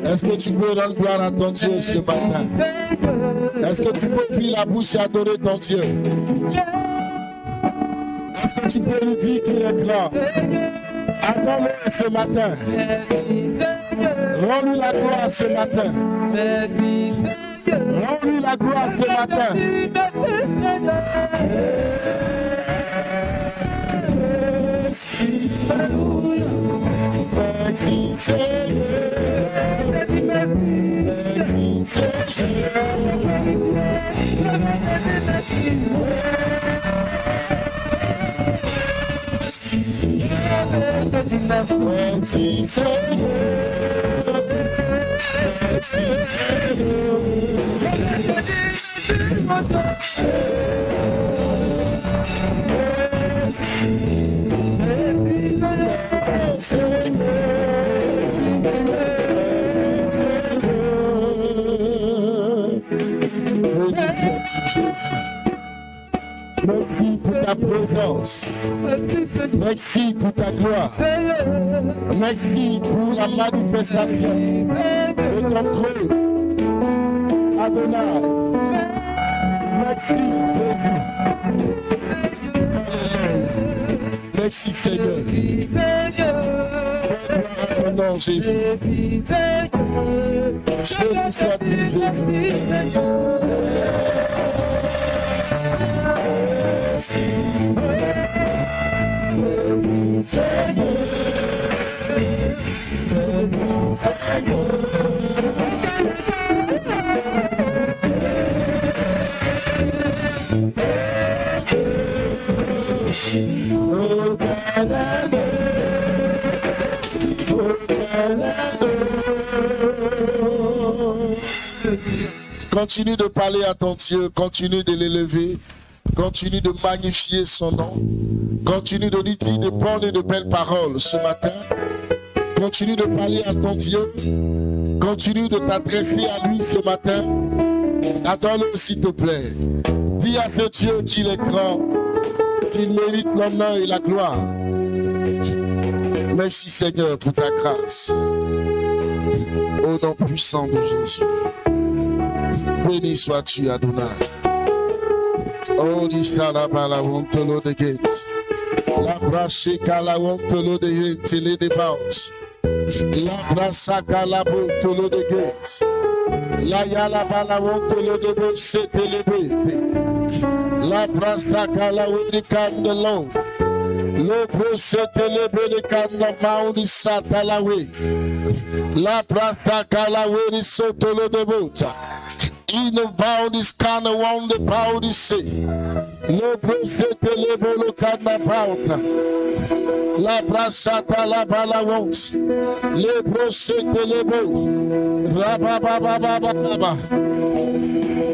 Est-ce que tu peux rendre gloire à ton Dieu ce matin? Est-ce que tu peux ouvrir la bouche et adorer ton Dieu? Est-ce que tu peux lui dire qu'il est grand? Adore-le ce matin. Rends-lui la gloire ce matin. Rends-lui la gloire ce matin. Merci Seigneur. Merci Merci pour ta présence. Merci pour ta gloire. Merci pour la manifestation de ton trône. Adonai. Merci, Jésus. Merci, Seigneur. Ton nom, Jésus. Béni sois-tu, Jésus. Continue de parler à ton Dieu, continue de l'élever, continue de magnifier son nom, continue de lui dire de bonnes et de belles paroles ce matin, continue de parler à ton Dieu, continue de t'adresser à lui ce matin, adore-le s'il te plaît, dis à ce Dieu qu'il est grand, qu'il mérite l'honneur et la gloire. Merci Seigneur pour ta grâce, au nom puissant de Jésus. Béni sois-tu, Adonai. Oh, la wontolo de gate. La brasika la wontolo de gate, les débats. La brasaka la wontolo de gate. La yala bala wontolo de gate, c'était les bêtes. La brasaka la wontolo de long. Le procès élevé de Canada, on Satalawe. La brasaka la wontolo sotolo de bota. In the boundis kana one the boundis say. Le prophète le bolo kana bauta. La brasata la bala wons. Le prophète le bolo. Rabababababa.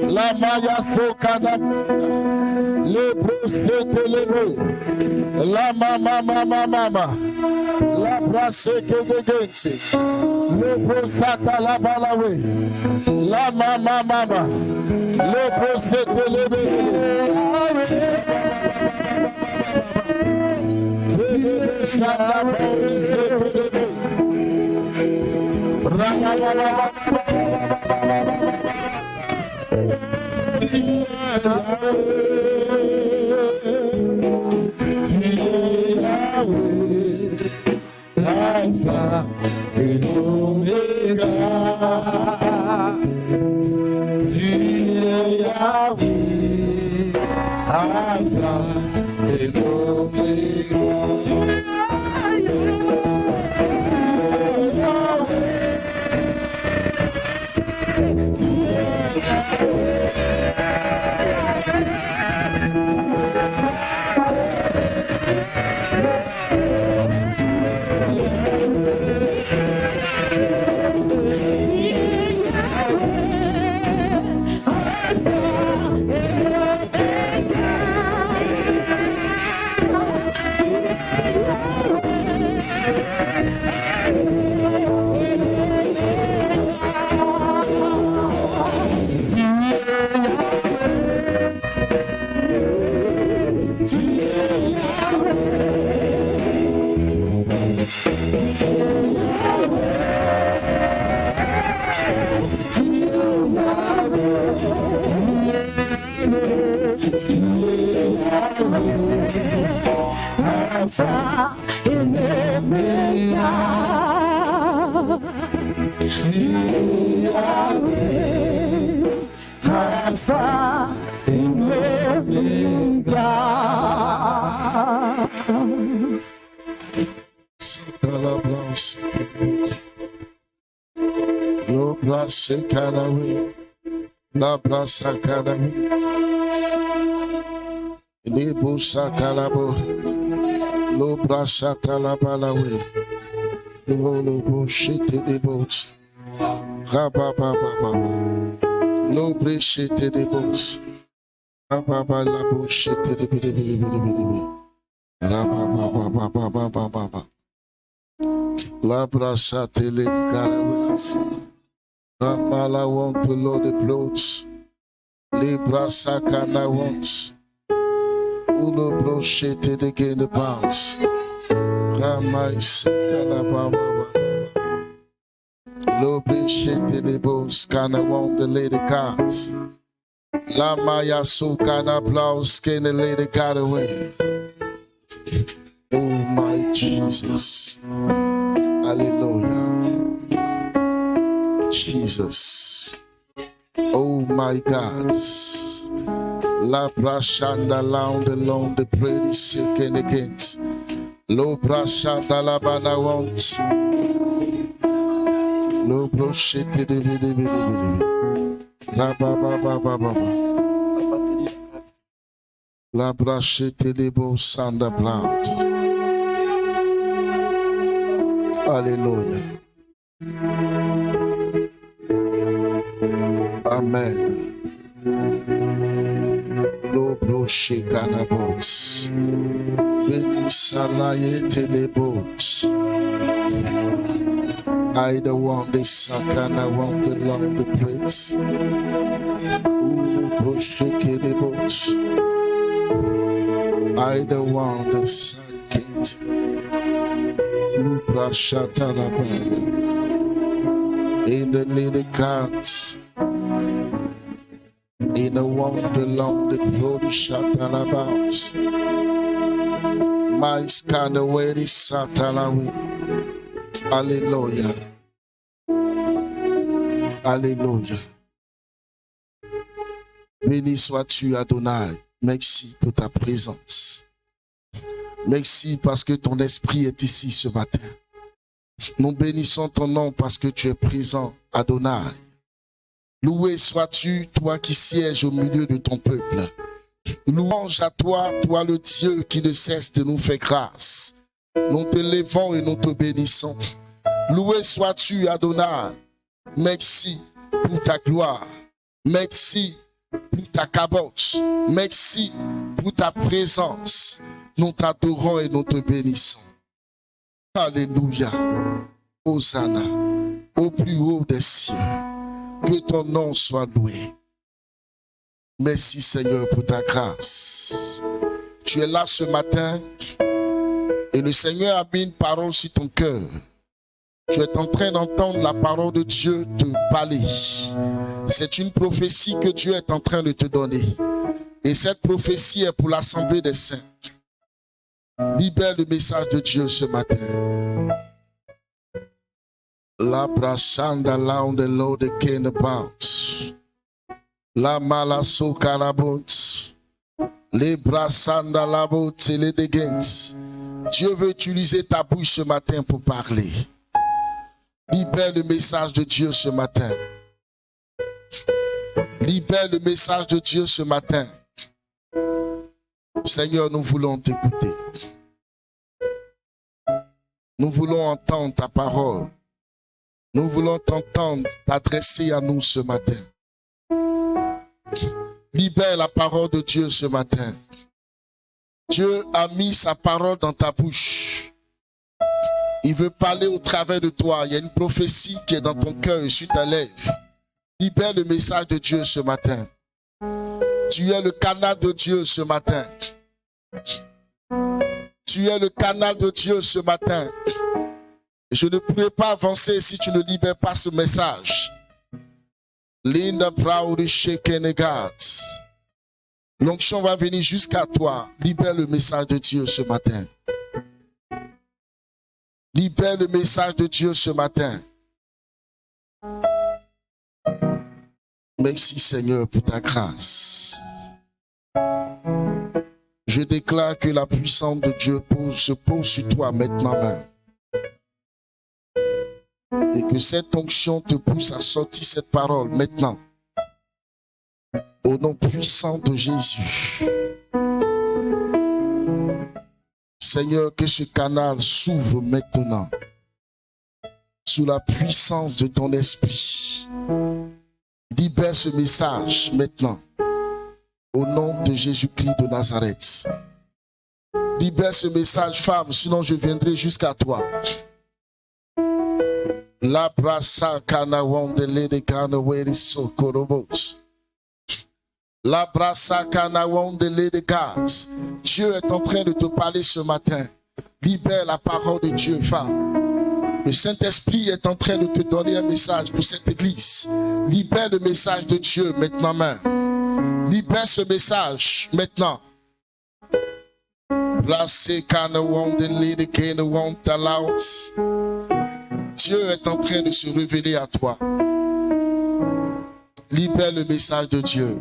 La maya sokana. Le prophète le bolo. La mama. La braseke de gente. Le prophète la balawe. La mama, le prophète le bébé. Alpha and Omega, Alpha and Omega. La blanche, lo brasse canawe, la brassa canawe, le busa calabo, lo brassa talabalawe, lo bushite de boats, rabababa, lo brishite de boats, rababa la bushite de bidi, rabababa. La brasa tele carawets. Amala want to load the bloats. Le brasa cana wants. Ulo brochette de gain the pounds. Ramai sitala baba. Lo brochette de bones cana want the lady cards. La maya so cana blouse can the lady got away. Oh my Jesus. Hallelujah. Jesus. Oh my God. La brashanda lound alone the pretty sick and against. Lo brashanda la bana want. Lo broshete de bidi. La baba baba. La brashete de bo sanda plant. Hallelujah. Amen. Lo broche canabots. Beni salaye telebots. I the one the sakana one the long the praise. Lo broche telebots. I the one the sakent. In the little cards, in the one along the road, shut about. My scan away is Satalawi. Hallelujah. Alléluia. Béni sois-tu, Adonai. Merci pour ta présence. Merci parce que ton esprit est ici ce matin. Nous bénissons ton nom parce que tu es présent, Adonai. Loué sois-tu, toi qui sièges au milieu de ton peuple. Louange à toi, toi le Dieu qui ne cesse de nous faire grâce. Nous te levons et nous te bénissons. Loué sois-tu, Adonai. Merci pour ta gloire. Merci pour ta caboche. Merci pour ta présence. Nous t'adorons et nous te bénissons. Alléluia. Hosanna. Au plus haut des cieux. Que ton nom soit loué. Merci Seigneur pour ta grâce. Tu es là ce matin et le Seigneur a mis une parole sur ton cœur. Tu es en train d'entendre la parole de Dieu te parler. C'est une prophétie que Dieu est en train de te donner. Et cette prophétie est pour l'assemblée des saints. Libère le message de Dieu ce matin. La brachanda launde lo de kenebaut. La malasso carabont. Les brachanda labot et les degens. Dieu veut utiliser ta bouche ce matin pour parler. Libère le message de Dieu ce matin. Libère le message de Dieu ce matin. Seigneur, nous voulons t'écouter. Nous voulons entendre ta parole. Nous voulons t'entendre, t'adresser à nous ce matin. Libère la parole de Dieu ce matin. Dieu a mis sa parole dans ta bouche. Il veut parler au travers de toi. Il y a une prophétie qui est dans ton cœur et sur ta lèvre. Libère le message de Dieu ce matin. Tu es le canal de Dieu ce matin. Tu es le canal de Dieu ce matin. Je ne pourrais pas avancer si tu ne libères pas ce message. Linda Proud Shekenegat. L'onction va venir jusqu'à toi. Libère le message de Dieu ce matin. Libère le message de Dieu ce matin. Merci Seigneur pour ta grâce. Je déclare que la puissance de Dieu se pose sur toi maintenant même. Et que cette onction te pousse à sortir cette parole maintenant. Au nom puissant de Jésus. Seigneur, que ce canal s'ouvre maintenant. Sous la puissance de ton esprit. Libère ce message maintenant. Au nom de Jésus-Christ de Nazareth. Libère ce message, femme, sinon je viendrai jusqu'à toi. La brasa kana wondele de kana weri sokorobos. La brasa kana wondele de gaz. Dieu est en train de te parler ce matin. Libère la parole de Dieu, femme. Le Saint-Esprit est en train de te donner un message pour cette église. Libère le message de Dieu maintenant même. Libère ce message maintenant. Dieu est en train de se révéler à toi. Libère le message de Dieu.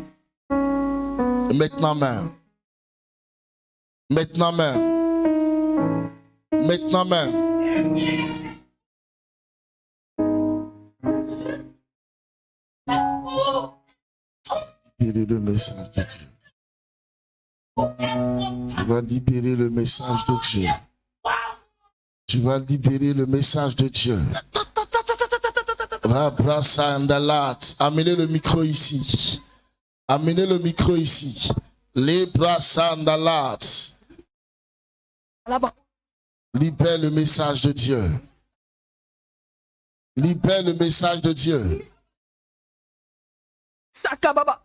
Maintenant même. Maintenant même. Maintenant même. Libérer le message de Dieu. Tu vas libérer le message de Dieu. Tu vas libérer le message de Dieu. Amenez le micro ici. Amenez le micro ici. Les bras sandalat. Libère le message de Dieu. Libère le message de Dieu. Sakababa.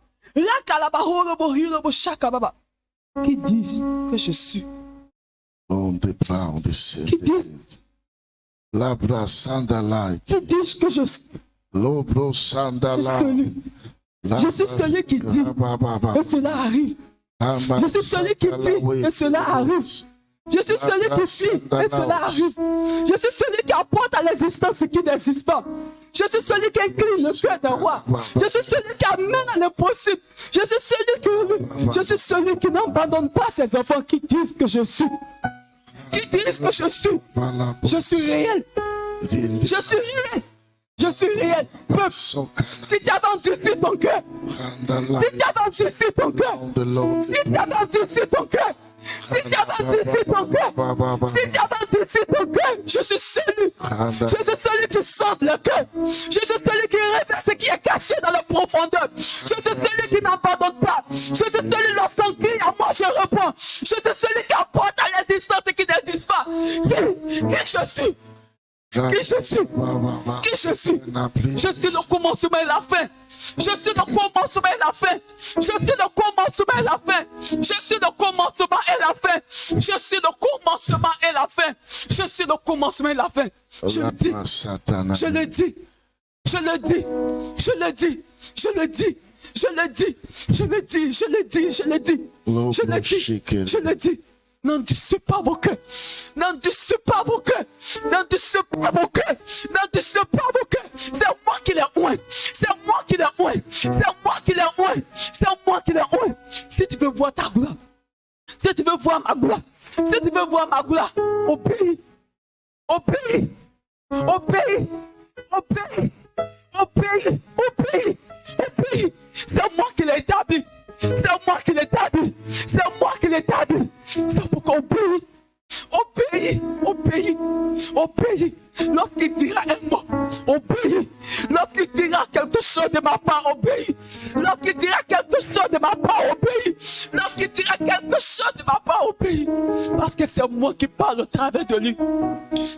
Qui disent que je suis. On départ, on descend. Qui disent. Labra sandalat. Qui disent que je suis. Lobro sandalat. Je suis celui qui dit et cela arrive. Je suis celui qui dit et cela arrive. Je suis celui qui dit et cela arrive. Je suis celui qui apporte à l'existence ce qui n'existe pas. Je suis celui qui incline le cœur des rois. Je suis celui qui amène à l'impossible. Je suis celui qui n'abandonne pas ses enfants qui disent que je suis. Qui disent que je suis. Je suis réel. Je suis réel. Je suis réel. Peuple, si tu as endurci ton cœur, si tu as endurci ton cœur, si tu as endurci ton cœur, si tu as endurci ton cœur, si tu as endurci ton cœur, je suis celui. Je suis celui qui chante le cœur. Je suis celui qui révèle ce qui est caché dans la profondeur. Je suis celui qui n'abandonne pas. Je suis celui lorsqu'on crie à moi, je réponds. Je suis celui qui apporte à l'existence ce qui n'existe pas. Qui je suis? Qui je suis? Qui je suis? Je suis le commencement et la fin. Je suis le commencement et la fin. Je suis le commencement et la fin. Je suis le commencement et la fin. Je suis le commencement et la fin. Je suis le commencement et la fin. Je le dis. Je le dis. Je le dis. Je le dis. Je le dis. Je le dis. Je le dis. Je le dis. Je le dis. Je le dis. Je le dis. N'endurcez pas vos cœurs. N'endurcez pas vos cœurs. N'endurcez pas vos cœurs. N'endurcez pas vos cœurs. C'est moi qui les oint. C'est moi qui les oint. C'est moi qui les oint. C'est moi qui les oint. Si tu veux voir ta gloire, si tu veux voir ma gloire, si tu veux voir ma gloire, obéis. Obéis. Obéis. Obéis. Obéis. Obéis. Obéis. C'est moi qui l'ai établi. C'est moi qui l'établis. C'est moi qui l'établis. C'est pourquoi obéis. Obéis. Obéis. Obéis. Lorsqu'il dira un mot, obéis. Lorsqu'il dira quelque chose de ma part, obéis. Lorsqu'il dira quelque chose de ma part, obéis. Lorsqu'il dira quelque chose de ma part, obéis. Parce que c'est moi qui parle au travers de lui.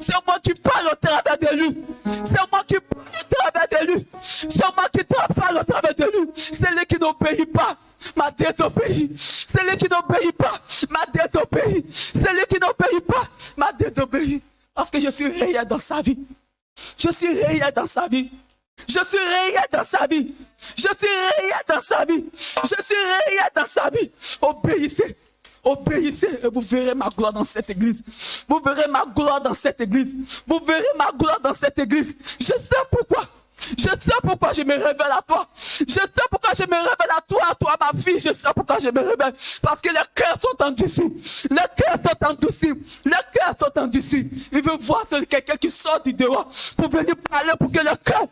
C'est moi qui parle au travers de lui. C'est moi qui parle au travers de lui. C'est moi qui parle au travers de lui. C'est lui qui n'obéit pas. M'a désobéi. C'est lui qui n'obéit pas. M'a désobéi. C'est lui qui n'obéit pas. M'a désobéi. Parce que je suis réel dans sa vie. Je suis réel dans sa vie. Je suis réel dans sa vie. Je suis réel dans sa vie. Je suis réel dans sa vie. Obéissez. Obéissez et vous verrez ma gloire dans cette église. Vous verrez ma gloire dans cette église. Vous verrez ma gloire dans cette église. Je sais pourquoi. Je sais pourquoi je me révèle à toi. Je sais pourquoi je me révèle à toi ma fille. Je sais pourquoi je me révèle. Parce que les cœurs sont endurcis. Les cœurs sont endurcis. Les cœurs sont endurcis. Il veut voir quelqu'un qui sort du dehors pour venir parler pour que le cœur,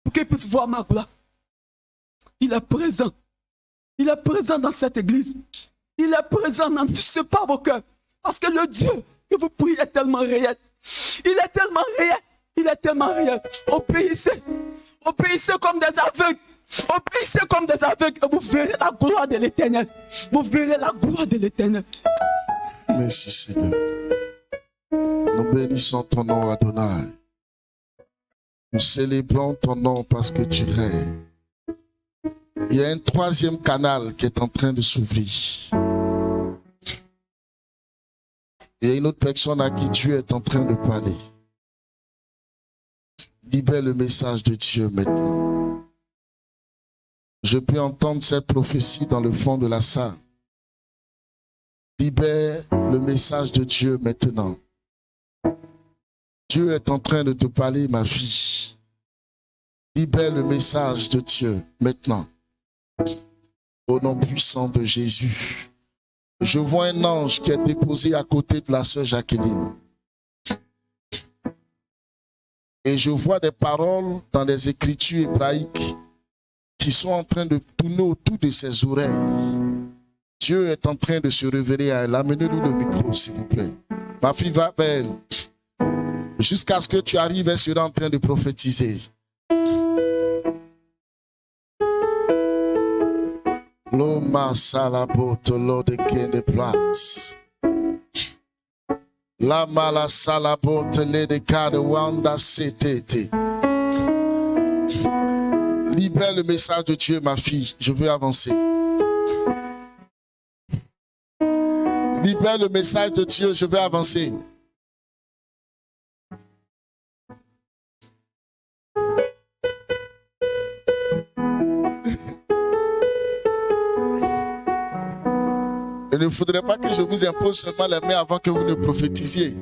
pour qu'il puisse voir ma gloire. Il est présent. Il est présent dans cette église. Il est présent, n'endurcissez pas vos cœurs. Parce que le Dieu que vous priez est tellement réel. Il est tellement réel. Il est tellement réel. Obéissez. Obéissez comme des aveugles. Obéissez comme des aveugles et vous verrez la gloire de l'Éternel. Vous verrez la gloire de l'Éternel. Merci Seigneur. Nous bénissons ton nom, Adonai. Nous célébrons ton nom parce que tu règnes. Il y a un troisième canal qui est en train de s'ouvrir. Il y a une autre personne à qui Dieu est en train de parler. Libère le message de Dieu maintenant. Je peux entendre cette prophétie dans le fond de la salle. Libère le message de Dieu maintenant. Dieu est en train de te parler, ma fille. Libère le message de Dieu maintenant. Au nom puissant de Jésus. Je vois un ange qui est déposé à côté de la sœur Jacqueline. Et je vois des paroles dans les écritures hébraïques qui sont en train de tourner autour de ses oreilles. Dieu est en train de se révéler à elle. Amenez-lui le micro, s'il vous plaît. Ma fille va vers elle. Jusqu'à ce que tu arrives, elle sera en train de prophétiser. Loma salaboto lode kene plats. La mala salabote lede kade wanda setete. Libère le message de Dieu, ma fille. Je veux avancer. Libère le message de Dieu, je veux avancer. Il ne faudrait pas que je vous impose seulement les mains avant que vous ne prophétisiez.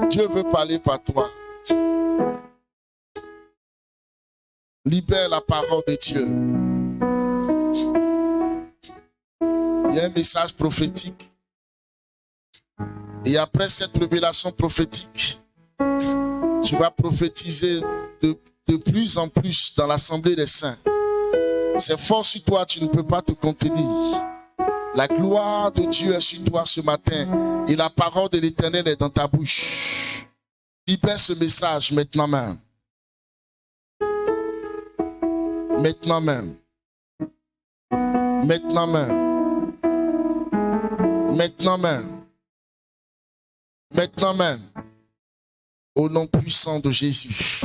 Dieu veut parler par toi. Libère la parole de Dieu. Il y a un message prophétique. Et après cette révélation prophétique, tu vas prophétiser de plus en plus dans l'assemblée des saints. C'est fort sur toi, tu ne peux pas te contenir. La gloire de Dieu est sur toi ce matin et la parole de l'Éternel est dans ta bouche. Libère ce message maintenant même. Maintenant même. Maintenant même. Maintenant même. Maintenant même. Au nom puissant de Jésus.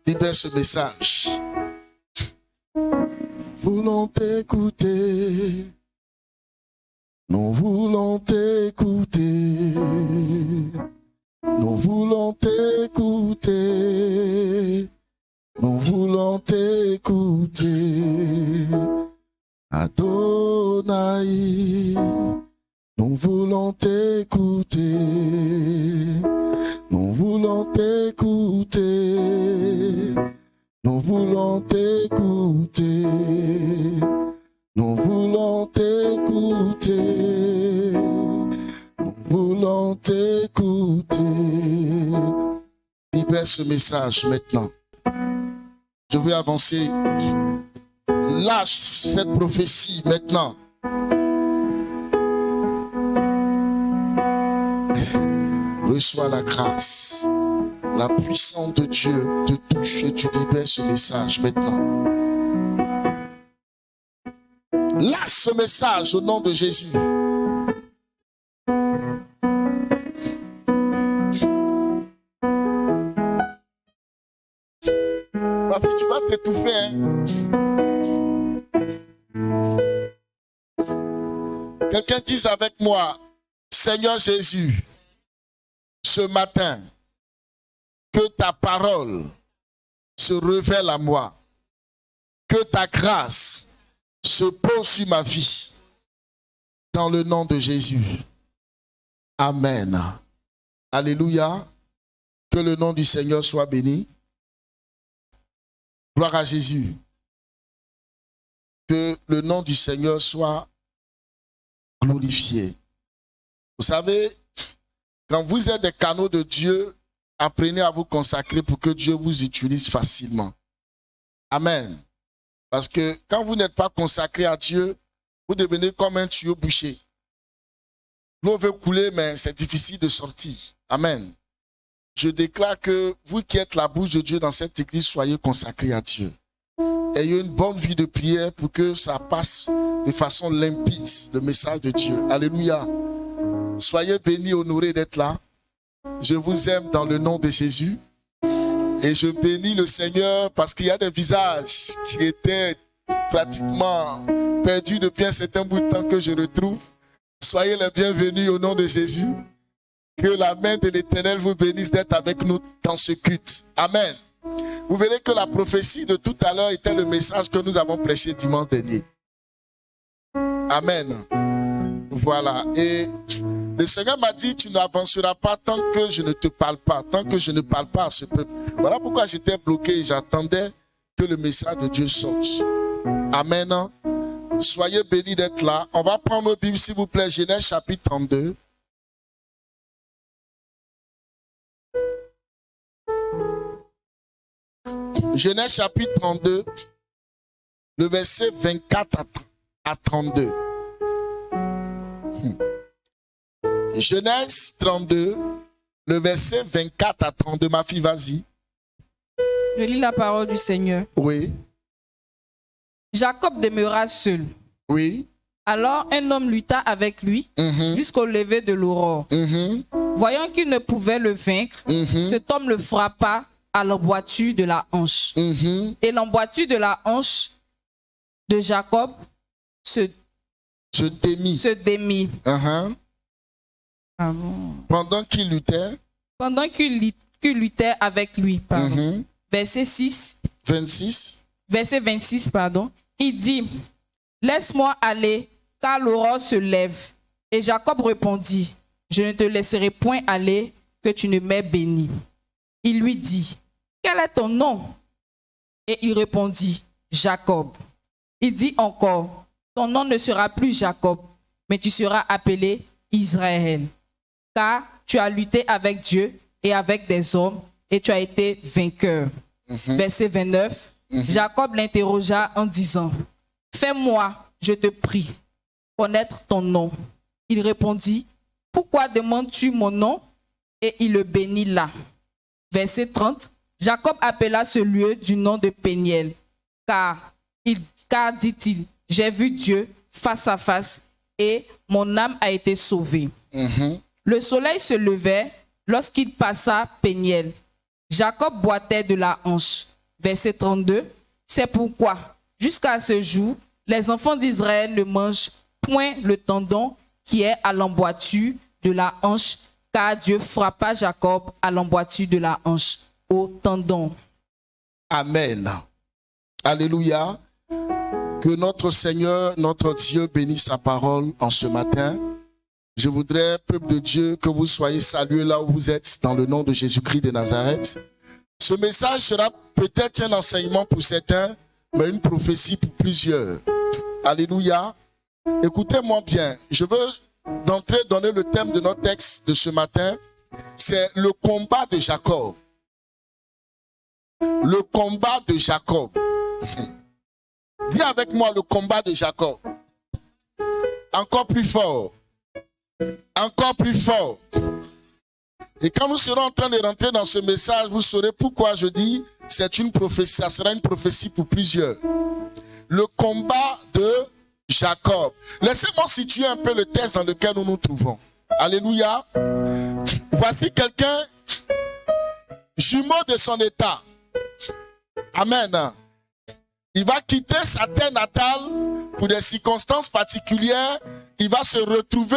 Libère ce message. Nous voulons t'écouter. Nous voulons t'écouter. Nous voulons t'écouter. Nous voulons t'écouter. Adonai. Nous voulons t'écouter. Nous voulons t'écouter. Nous voulons t'écouter. Nous voulons t'écouter. Nous voulons t'écouter. Libère ce message maintenant. Je vais avancer. Lâche cette prophétie maintenant. Reçois la grâce. La puissance de Dieu te touche et tu libères ce message maintenant. Lâche ce message au nom de Jésus. Ma fille, tu vas t'étouffer, hein? Quelqu'un dise avec moi, Seigneur Jésus, ce matin, que ta parole se révèle à moi. Que ta grâce se pose sur ma vie. Dans le nom de Jésus. Amen. Alléluia. Que le nom du Seigneur soit béni. Gloire à Jésus. Que le nom du Seigneur soit glorifié. Vous savez, quand vous êtes des canaux de Dieu, apprenez à vous consacrer pour que Dieu vous utilise facilement. Amen. Parce que quand vous n'êtes pas consacré à Dieu, vous devenez comme un tuyau bouché. L'eau veut couler, mais c'est difficile de sortir. Amen. Je déclare que vous qui êtes la bouche de Dieu dans cette église, soyez consacrés à Dieu. Ayez une bonne vie de prière pour que ça passe de façon limpide, le message de Dieu. Alléluia. Soyez bénis, honorés d'être là. Je vous aime dans le nom de Jésus. Et je bénis le Seigneur parce qu'il y a des visages qui étaient pratiquement perdus depuis un certain bout de temps que je retrouve. Soyez les bienvenus au nom de Jésus. Que la main de l'Éternel vous bénisse d'être avec nous dans ce culte. Amen. Vous verrez que la prophétie de tout à l'heure était le message que nous avons prêché dimanche dernier. Amen. Voilà. Et le Seigneur m'a dit, tu n'avanceras pas tant que je ne te parle pas, tant que je ne parle pas à ce peuple. Voilà pourquoi j'étais bloqué et j'attendais que le message de Dieu sorte. Amen. Soyez bénis d'être là. On va prendre nos Bibles, s'il vous plaît. Genèse chapitre 32. Genèse chapitre 32, le verset 24 à 32. Genèse 32, le verset 24 à 32. Ma fille, vas-y. Je lis la parole du Seigneur. Oui. Jacob demeura seul. Oui. Alors un homme lutta avec lui jusqu'au lever de l'aurore. Voyant qu'il ne pouvait le vaincre, cet homme le frappa à l'emboîture de la hanche. Et l'emboîture de la hanche de Jacob se démit. Ah bon. Pendant qu'il luttait. Pendant qu'il luttait avec lui. Verset 6. 26. Verset 26, pardon. Il dit, laisse-moi aller, car l'aurore se lève. Et Jacob répondit, je ne te laisserai point aller, que tu ne m'aies béni. Il lui dit, quel est ton nom? Et il répondit, Jacob. Il dit encore, ton nom ne sera plus Jacob, mais tu seras appelé Israël. Car tu as lutté avec Dieu et avec des hommes, et tu as été vainqueur. Verset 29. Jacob l'interrogea en disant, fais-moi, je te prie, connaître ton nom. Il répondit, pourquoi demandes-tu mon nom? Et il le bénit là. Verset 30. Jacob appela ce lieu du nom de Péniel, car dit-il, j'ai vu Dieu face à face et mon âme a été sauvée. Le soleil se levait lorsqu'il passa Péniel. Jacob boitait de la hanche. Verset 32. C'est pourquoi, jusqu'à ce jour, les enfants d'Israël ne mangent point le tendon qui est à l'emboîture de la hanche, car Dieu frappa Jacob à l'emboîture de la hanche, au tendon. Amen. Alléluia. Que notre Seigneur, notre Dieu bénisse sa parole en ce matin. Je voudrais, peuple de Dieu, que vous soyez salués là où vous êtes, dans le nom de Jésus-Christ de Nazareth. Ce message sera peut-être un enseignement pour certains, mais une prophétie pour plusieurs. Alléluia. Écoutez-moi bien. Je veux d'entrée donner le thème de notre texte de ce matin. C'est le combat de Jacob. Le combat de Jacob. Dis avec moi le combat de Jacob. Encore plus fort. Encore plus fort. Et quand nous serons en train de rentrer dans ce message, vous saurez pourquoi je dis c'est une prophétie. Ça sera une prophétie pour plusieurs. Le combat de Jacob. Laissez-moi situer un peu le texte dans lequel nous nous trouvons. Alléluia. Voici quelqu'un jumeau de son état. Amen. Il va quitter sa terre natale pour des circonstances particulières. Il va se retrouver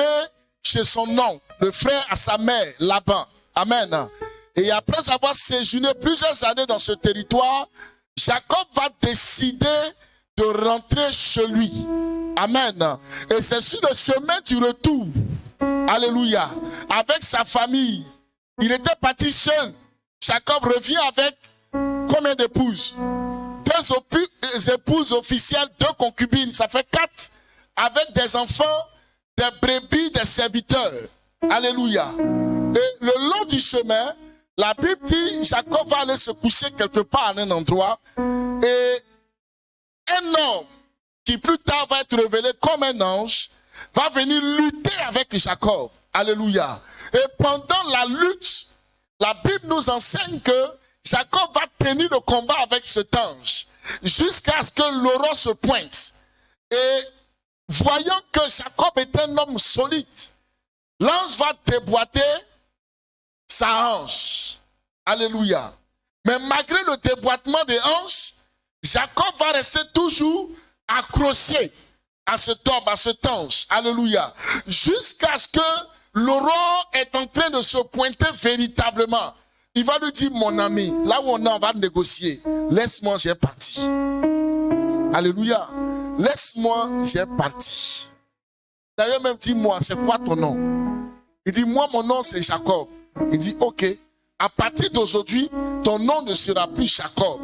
chez son oncle, le frère à sa mère, Laban. Amen. Et après avoir séjourné plusieurs années dans ce territoire, Jacob va décider de rentrer chez lui. Amen. Et c'est sur le chemin du retour. Alléluia. Avec sa famille. Il était parti seul. Jacob revient avec combien d'épouses? 2 épouses officielles, 2 concubines. Ça fait 4. Avec des enfants, des brebis, des serviteurs. Alléluia. Et le long du chemin, la Bible dit, Jacob va aller se coucher quelque part à un endroit. Et un homme qui plus tard va être révélé comme un ange, va venir lutter avec Jacob. Alléluia. Et pendant la lutte, la Bible nous enseigne que Jacob va tenir le combat avec cet ange jusqu'à ce que l'aurore se pointe. Et voyant que Jacob est un homme solide, l'ange va déboîter sa hanche. Alléluia. Mais malgré le déboîtement des hanches, Jacob va rester toujours accroché à cet homme, à cet ange. Alléluia. Jusqu'à ce que l'aurore est en train de se pointer véritablement. Il va lui dire, mon ami, là où on va négocier, laisse-moi, j'ai parti. Alléluia. Laisse-moi, j'ai parti. D'ailleurs, même dis-moi, c'est quoi ton nom? Il dit, moi, mon nom, c'est Jacob. Il dit, ok, à partir d'aujourd'hui, ton nom ne sera plus Jacob.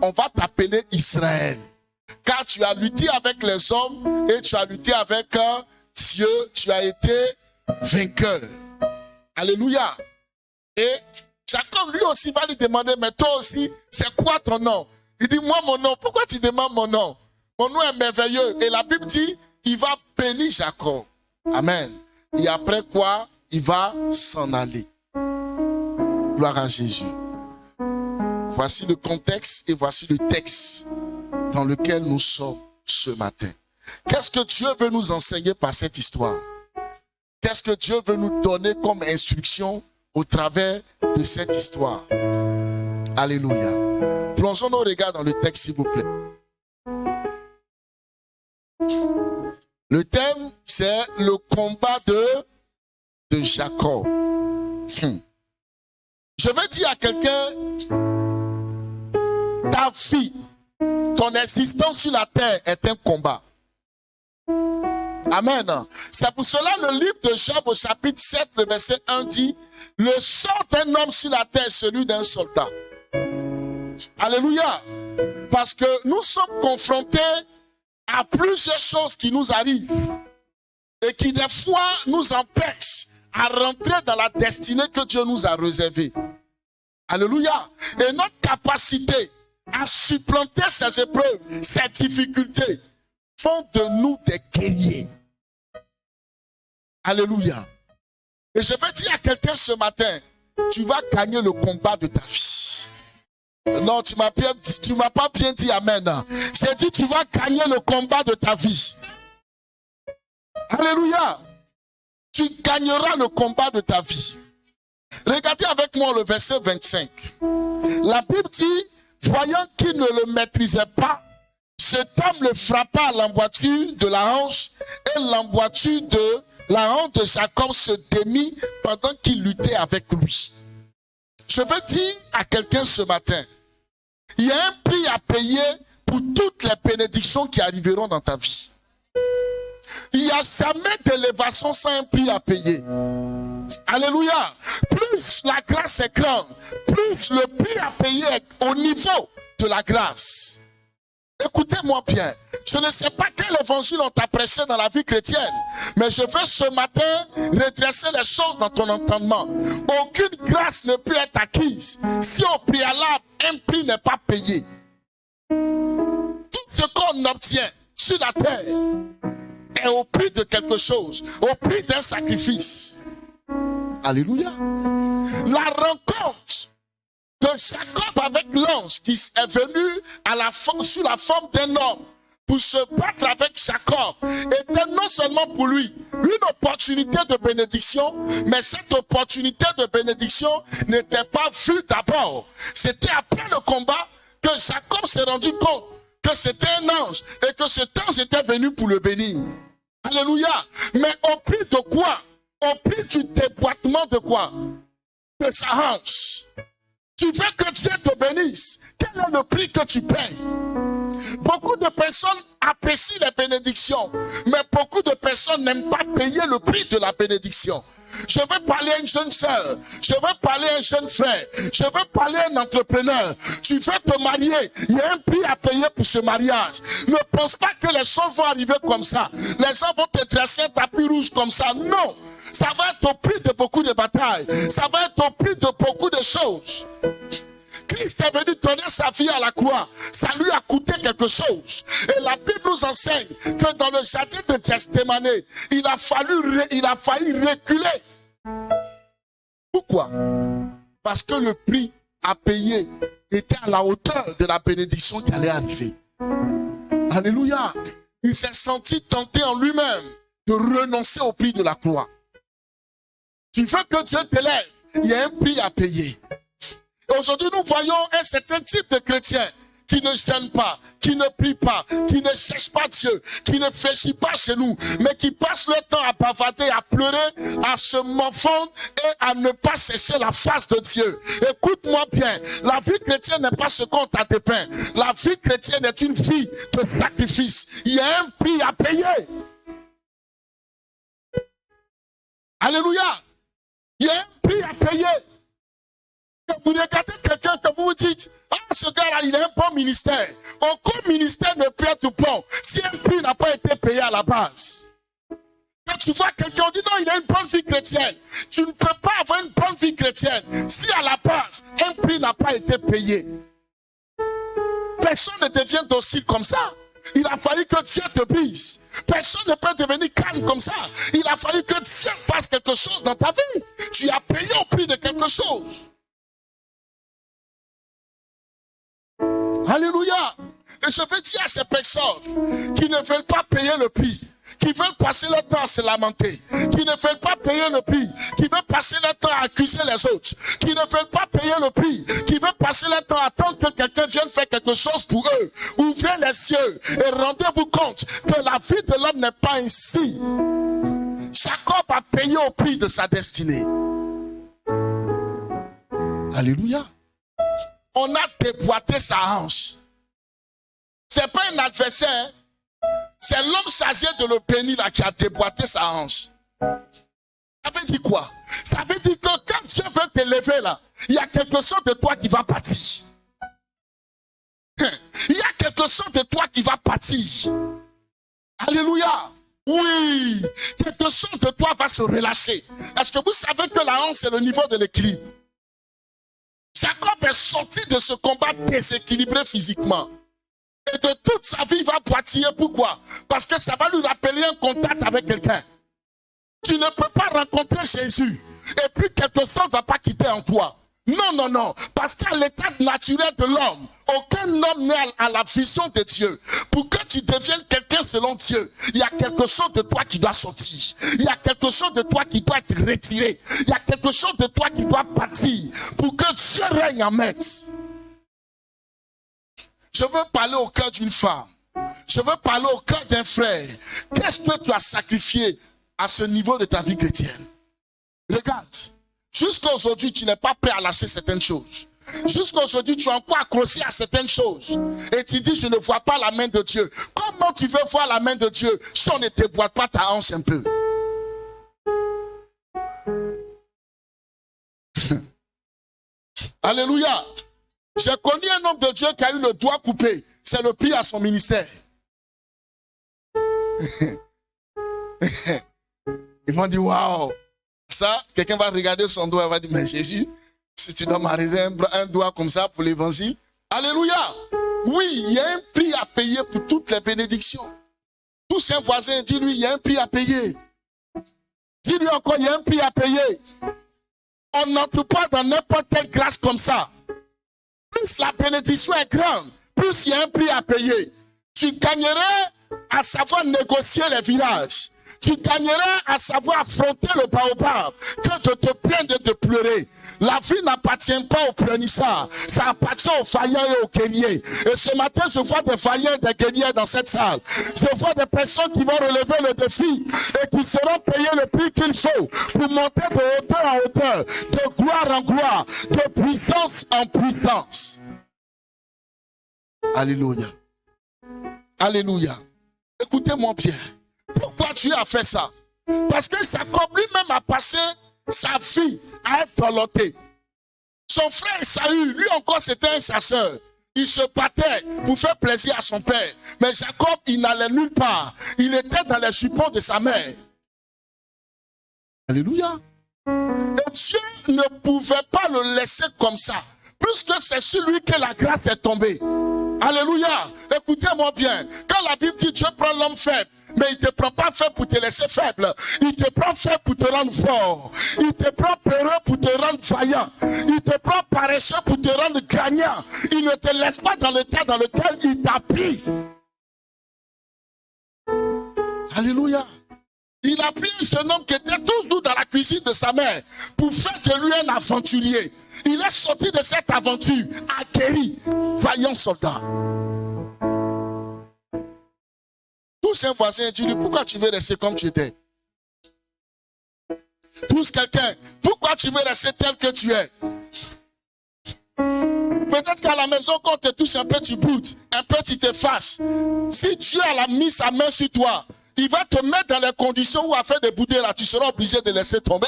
On va t'appeler Israël. Car tu as lutté avec les hommes et tu as lutté avec Dieu. Tu as été vainqueur. Alléluia. Et Jacob, lui aussi, va lui demander, mais toi aussi, c'est quoi ton nom? Il dit, moi, mon nom, pourquoi tu demandes mon nom? Mon nom est merveilleux. Et la Bible dit, il va bénir Jacob. Amen. Et après quoi, il va s'en aller. Gloire à Jésus. Voici le contexte et voici le texte dans lequel nous sommes ce matin. Qu'est-ce que Dieu veut nous enseigner par cette histoire? Qu'est-ce que Dieu veut nous donner comme instruction au travers de cette histoire? Alléluia. Plongeons nos regards dans le texte, s'il vous plaît. Le thème, c'est le combat de Jacob. Je veux dire à quelqu'un, ta vie, ton existence sur la terre est un combat. Amen. C'est pour cela le livre de Job au chapitre 7, le verset 1 dit, le sort d'un homme sur la terre est celui d'un soldat. Alléluia. Parce que nous sommes confrontés à plusieurs choses qui nous arrivent et qui des fois nous empêchent à rentrer dans la destinée que Dieu nous a réservée. Alléluia. Et notre capacité à supplanter ces épreuves, ces difficultés, font de nous des guerriers. Alléluia. Et je veux dire à quelqu'un ce matin, tu vas gagner le combat de ta vie. Non, tu m'as pas bien dit amen. J'ai dit tu vas gagner le combat de ta vie. Alléluia. Tu gagneras le combat de ta vie. Regardez avec moi le verset 25. La Bible dit, voyant qu'il ne le maîtrisait pas, cet homme le frappa à l'emboîture de la hanche et l'emboîture de la hanche de Jacob se démit pendant qu'il luttait avec lui. Je veux dire à quelqu'un ce matin, il y a un prix à payer pour toutes les bénédictions qui arriveront dans ta vie. Il n'y a jamais d'élévation sans un prix à payer. Alléluia. Plus la grâce est grande, plus le prix à payer est au niveau de la grâce. Écoutez-moi bien. Je ne sais pas quel évangile on t'a prêché dans la vie chrétienne, mais je veux ce matin redresser les choses dans ton entendement. Aucune grâce ne peut être acquise si au préalable un prix n'est pas payé. Tout ce qu'on obtient sur la terre est au prix de quelque chose, au prix d'un sacrifice. Alléluia. La rencontre de Jacob avec l'ange qui est venu sous la forme d'un homme pour se battre avec Jacob était non seulement pour lui une opportunité de bénédiction, mais cette opportunité de bénédiction n'était pas vue d'abord. C'était après le combat que Jacob s'est rendu compte que c'était un ange et que cet ange était venu pour le bénir. Alléluia. Mais au prix de quoi? Au prix du déboîtement de quoi? De sa hanche. Tu veux que Dieu te bénisse. Quel est le prix que tu payes? Beaucoup de personnes apprécient les bénédictions, mais beaucoup de personnes n'aiment pas payer le prix de la bénédiction. Je veux parler à une jeune sœur, je veux parler à un jeune frère, je veux parler à un entrepreneur. Tu veux te marier, il y a un prix à payer pour ce mariage. Ne pense pas que les choses vont arriver comme ça. Les gens vont te tracer un tapis rouge comme ça. Non, ça va être au prix de beaucoup de batailles. Ça va être au prix de beaucoup de choses. Christ est venu donner sa vie à la croix. Ça lui a coûté quelque chose. Et la Bible nous enseigne que dans le jardin de Gethsémane, il a failli reculer. Pourquoi? Parce que le prix à payer était à la hauteur de la bénédiction qui allait arriver. Alléluia. Il s'est senti tenté en lui-même de renoncer au prix de la croix. Tu veux que Dieu t'élève, il y a un prix à payer. Aujourd'hui, nous voyons un certain type de chrétiens qui ne s'aiment pas, qui ne prient pas, qui ne cherchent pas Dieu, qui ne réfléchissent pas chez nous, mais qui passent leur temps à bavarder, à pleurer, à se morfondre et à ne pas chercher la face de Dieu. Écoute-moi bien, la vie chrétienne n'est pas ce qu'on t'a dépeint. La vie chrétienne est une vie de sacrifice. Il y a un prix à payer. Alléluia. Il y a un prix à payer. Vous regardez quelqu'un que vous vous dites, ah, ce gars-là, il a un bon ministère. Aucun ministère ne peut être bon si un prix n'a pas été payé à la base. Quand tu vois quelqu'un, on dit non, il a une bonne vie chrétienne. Tu ne peux pas avoir une bonne vie chrétienne si à la base, un prix n'a pas été payé. Personne ne devient docile comme ça. Il a fallu que Dieu te brise. Personne ne peut devenir calme comme ça. Il a fallu que Dieu fasse quelque chose dans ta vie. Tu as payé au prix de quelque chose. Alléluia. Et je veux dire à ces personnes qui ne veulent pas payer le prix, qui veulent passer leur temps à se lamenter, qui ne veulent pas payer le prix, qui veulent passer leur temps à accuser les autres, qui ne veulent pas payer le prix, qui veulent passer leur temps à attendre que quelqu'un vienne faire quelque chose pour eux. Ouvrez les yeux et rendez-vous compte que la vie de l'homme n'est pas ainsi. Jacob a payé au prix de sa destinée. Alléluia. On a déboîté sa hanche. C'est pas un adversaire, c'est l'homme chargé de le bénir là qui a déboîté sa hanche. Ça veut dire quoi? Ça veut dire que quand Dieu veut t'élever là, il y a quelque chose de toi qui va partir. Il y a quelque chose de toi qui va partir. Alléluia. Oui, quelque chose de toi va se relâcher. Est-ce que vous savez que la hanche c'est le niveau de l'équilibre? Jacob est sorti de ce combat déséquilibré physiquement. Et de toute sa vie, il va boitiller. Pourquoi? Parce que ça va lui rappeler un contact avec quelqu'un. Tu ne peux pas rencontrer Jésus. Et puis quelque chose ne va pas quitter en toi. Non, non, non. Parce qu'à l'état naturel de l'homme, aucun homme n'est à la vision de Dieu. Pour que tu deviennes quelqu'un selon Dieu, il y a quelque chose de toi qui doit sortir. Il y a quelque chose de toi qui doit être retiré. Il y a quelque chose de toi qui doit partir. Pour que Dieu règne en maître. Je veux parler au cœur d'une femme. Je veux parler au cœur d'un frère. Qu'est-ce que tu as sacrifié à ce niveau de ta vie chrétienne? Regarde. Jusqu'à aujourd'hui, tu n'es pas prêt à lâcher certaines choses. Jusqu'à aujourd'hui, tu es encore accroché à certaines choses. Et tu dis, je ne vois pas la main de Dieu. Comment tu veux voir la main de Dieu si on ne te boite pas ta hanche un peu? Alléluia. J'ai connu un homme de Dieu qui a eu le doigt coupé. C'est le prix à son ministère. Ils vont dire, waouh. Ça, quelqu'un va regarder son doigt et va dire, mais Jésus, si tu dois m'arrêter un doigt comme ça pour l'évangile. Alléluia. Oui, il y a un prix à payer pour toutes les bénédictions. Tous un voisin, dis-lui, il y a un prix à payer. Dis-lui encore, il y a un prix à payer. On n'entre pas dans n'importe quelle grâce comme ça. Plus la bénédiction est grande, plus il y a un prix à payer. Tu gagnerais à savoir négocier les villages. Tu gagneras à savoir affronter le baobab que de te plaindre et de pleurer. La vie n'appartient pas aux pleurnichards, ça appartient aux faillants et aux guerriers. Et ce matin, je vois des faillants et des guerriers dans cette salle. Je vois des personnes qui vont relever le défi et qui seront payées le prix qu'il faut pour monter de hauteur en hauteur, de gloire en gloire, de puissance en puissance. Alléluia. Alléluia. Écoutez-moi bien. Pourquoi Dieu a fait ça? Parce que Jacob lui-même a passé sa vie à être torloté. Son frère Esaü, lui encore c'était un chasseur. Il se battait pour faire plaisir à son père. Mais Jacob, il n'allait nulle part. Il était dans les jupons de sa mère. Alléluia. Et Dieu ne pouvait pas le laisser comme ça. Puisque c'est sur lui que la grâce est tombée. Alléluia. Écoutez-moi bien. Quand la Bible dit Dieu prend l'homme faible, mais il ne te prend pas faible pour te laisser faible. Il te prend faible pour te rendre fort. Il te prend peureux pour te rendre vaillant. Il te prend paresseux pour te rendre gagnant. Il ne te laisse pas dans l'état dans lequel il t'a pris. Alléluia. Il a pris un jeune homme qui était toujours dans la cuisine de sa mère pour faire de lui un aventurier. Il est sorti de cette aventure acquéri, vaillant soldat. Tous un voisin et dis-lui, pourquoi tu veux rester comme tu étais? Pousse quelqu'un, pourquoi tu veux rester tel que tu es? Peut-être qu'à la maison, quand on te touche un peu, tu boudes, un peu, tu te fâches. Si Dieu a mis sa main sur toi, il va te mettre dans les conditions où à faire des boudées là, tu seras obligé de laisser tomber.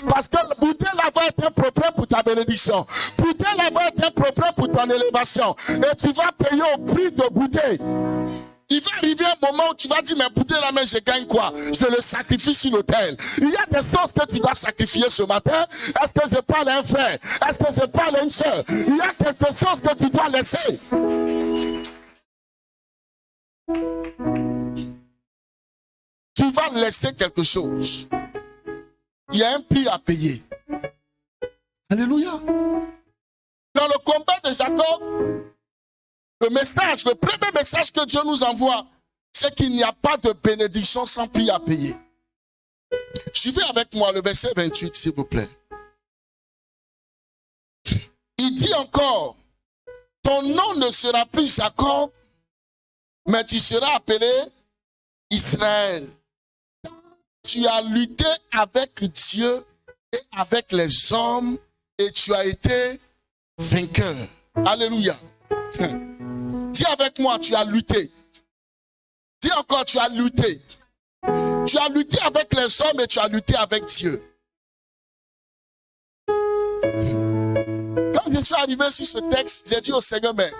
Parce que le boudé là va être un problème pour ta bénédiction. Boudé là va être un problème pour ton élévation. Et tu vas payer au prix de boudé. Il va arriver un moment où tu vas dire, mais boudé là, mais je gagne quoi? Je le sacrifie sur l'autel. Il y a des choses que tu dois sacrifier ce matin. Est-ce que je parle à un frère? Est-ce que je parle à une soeur? Il y a quelque chose que tu dois laisser. Tu vas laisser quelque chose. Il y a un prix à payer. Alléluia. Dans le combat de Jacob, le premier message que Dieu nous envoie, c'est qu'il n'y a pas de bénédiction sans prix à payer. Suivez avec moi le verset 28, s'il vous plaît. Il dit encore, ton nom ne sera plus Jacob, mais tu seras appelé Israël. Tu as lutté avec Dieu et avec les hommes et tu as été vainqueur. Alléluia. Dis avec moi, tu as lutté. Dis encore, tu as lutté. Tu as lutté avec les hommes et tu as lutté avec Dieu. Quand je suis arrivé sur ce texte, j'ai dit au Seigneur, mais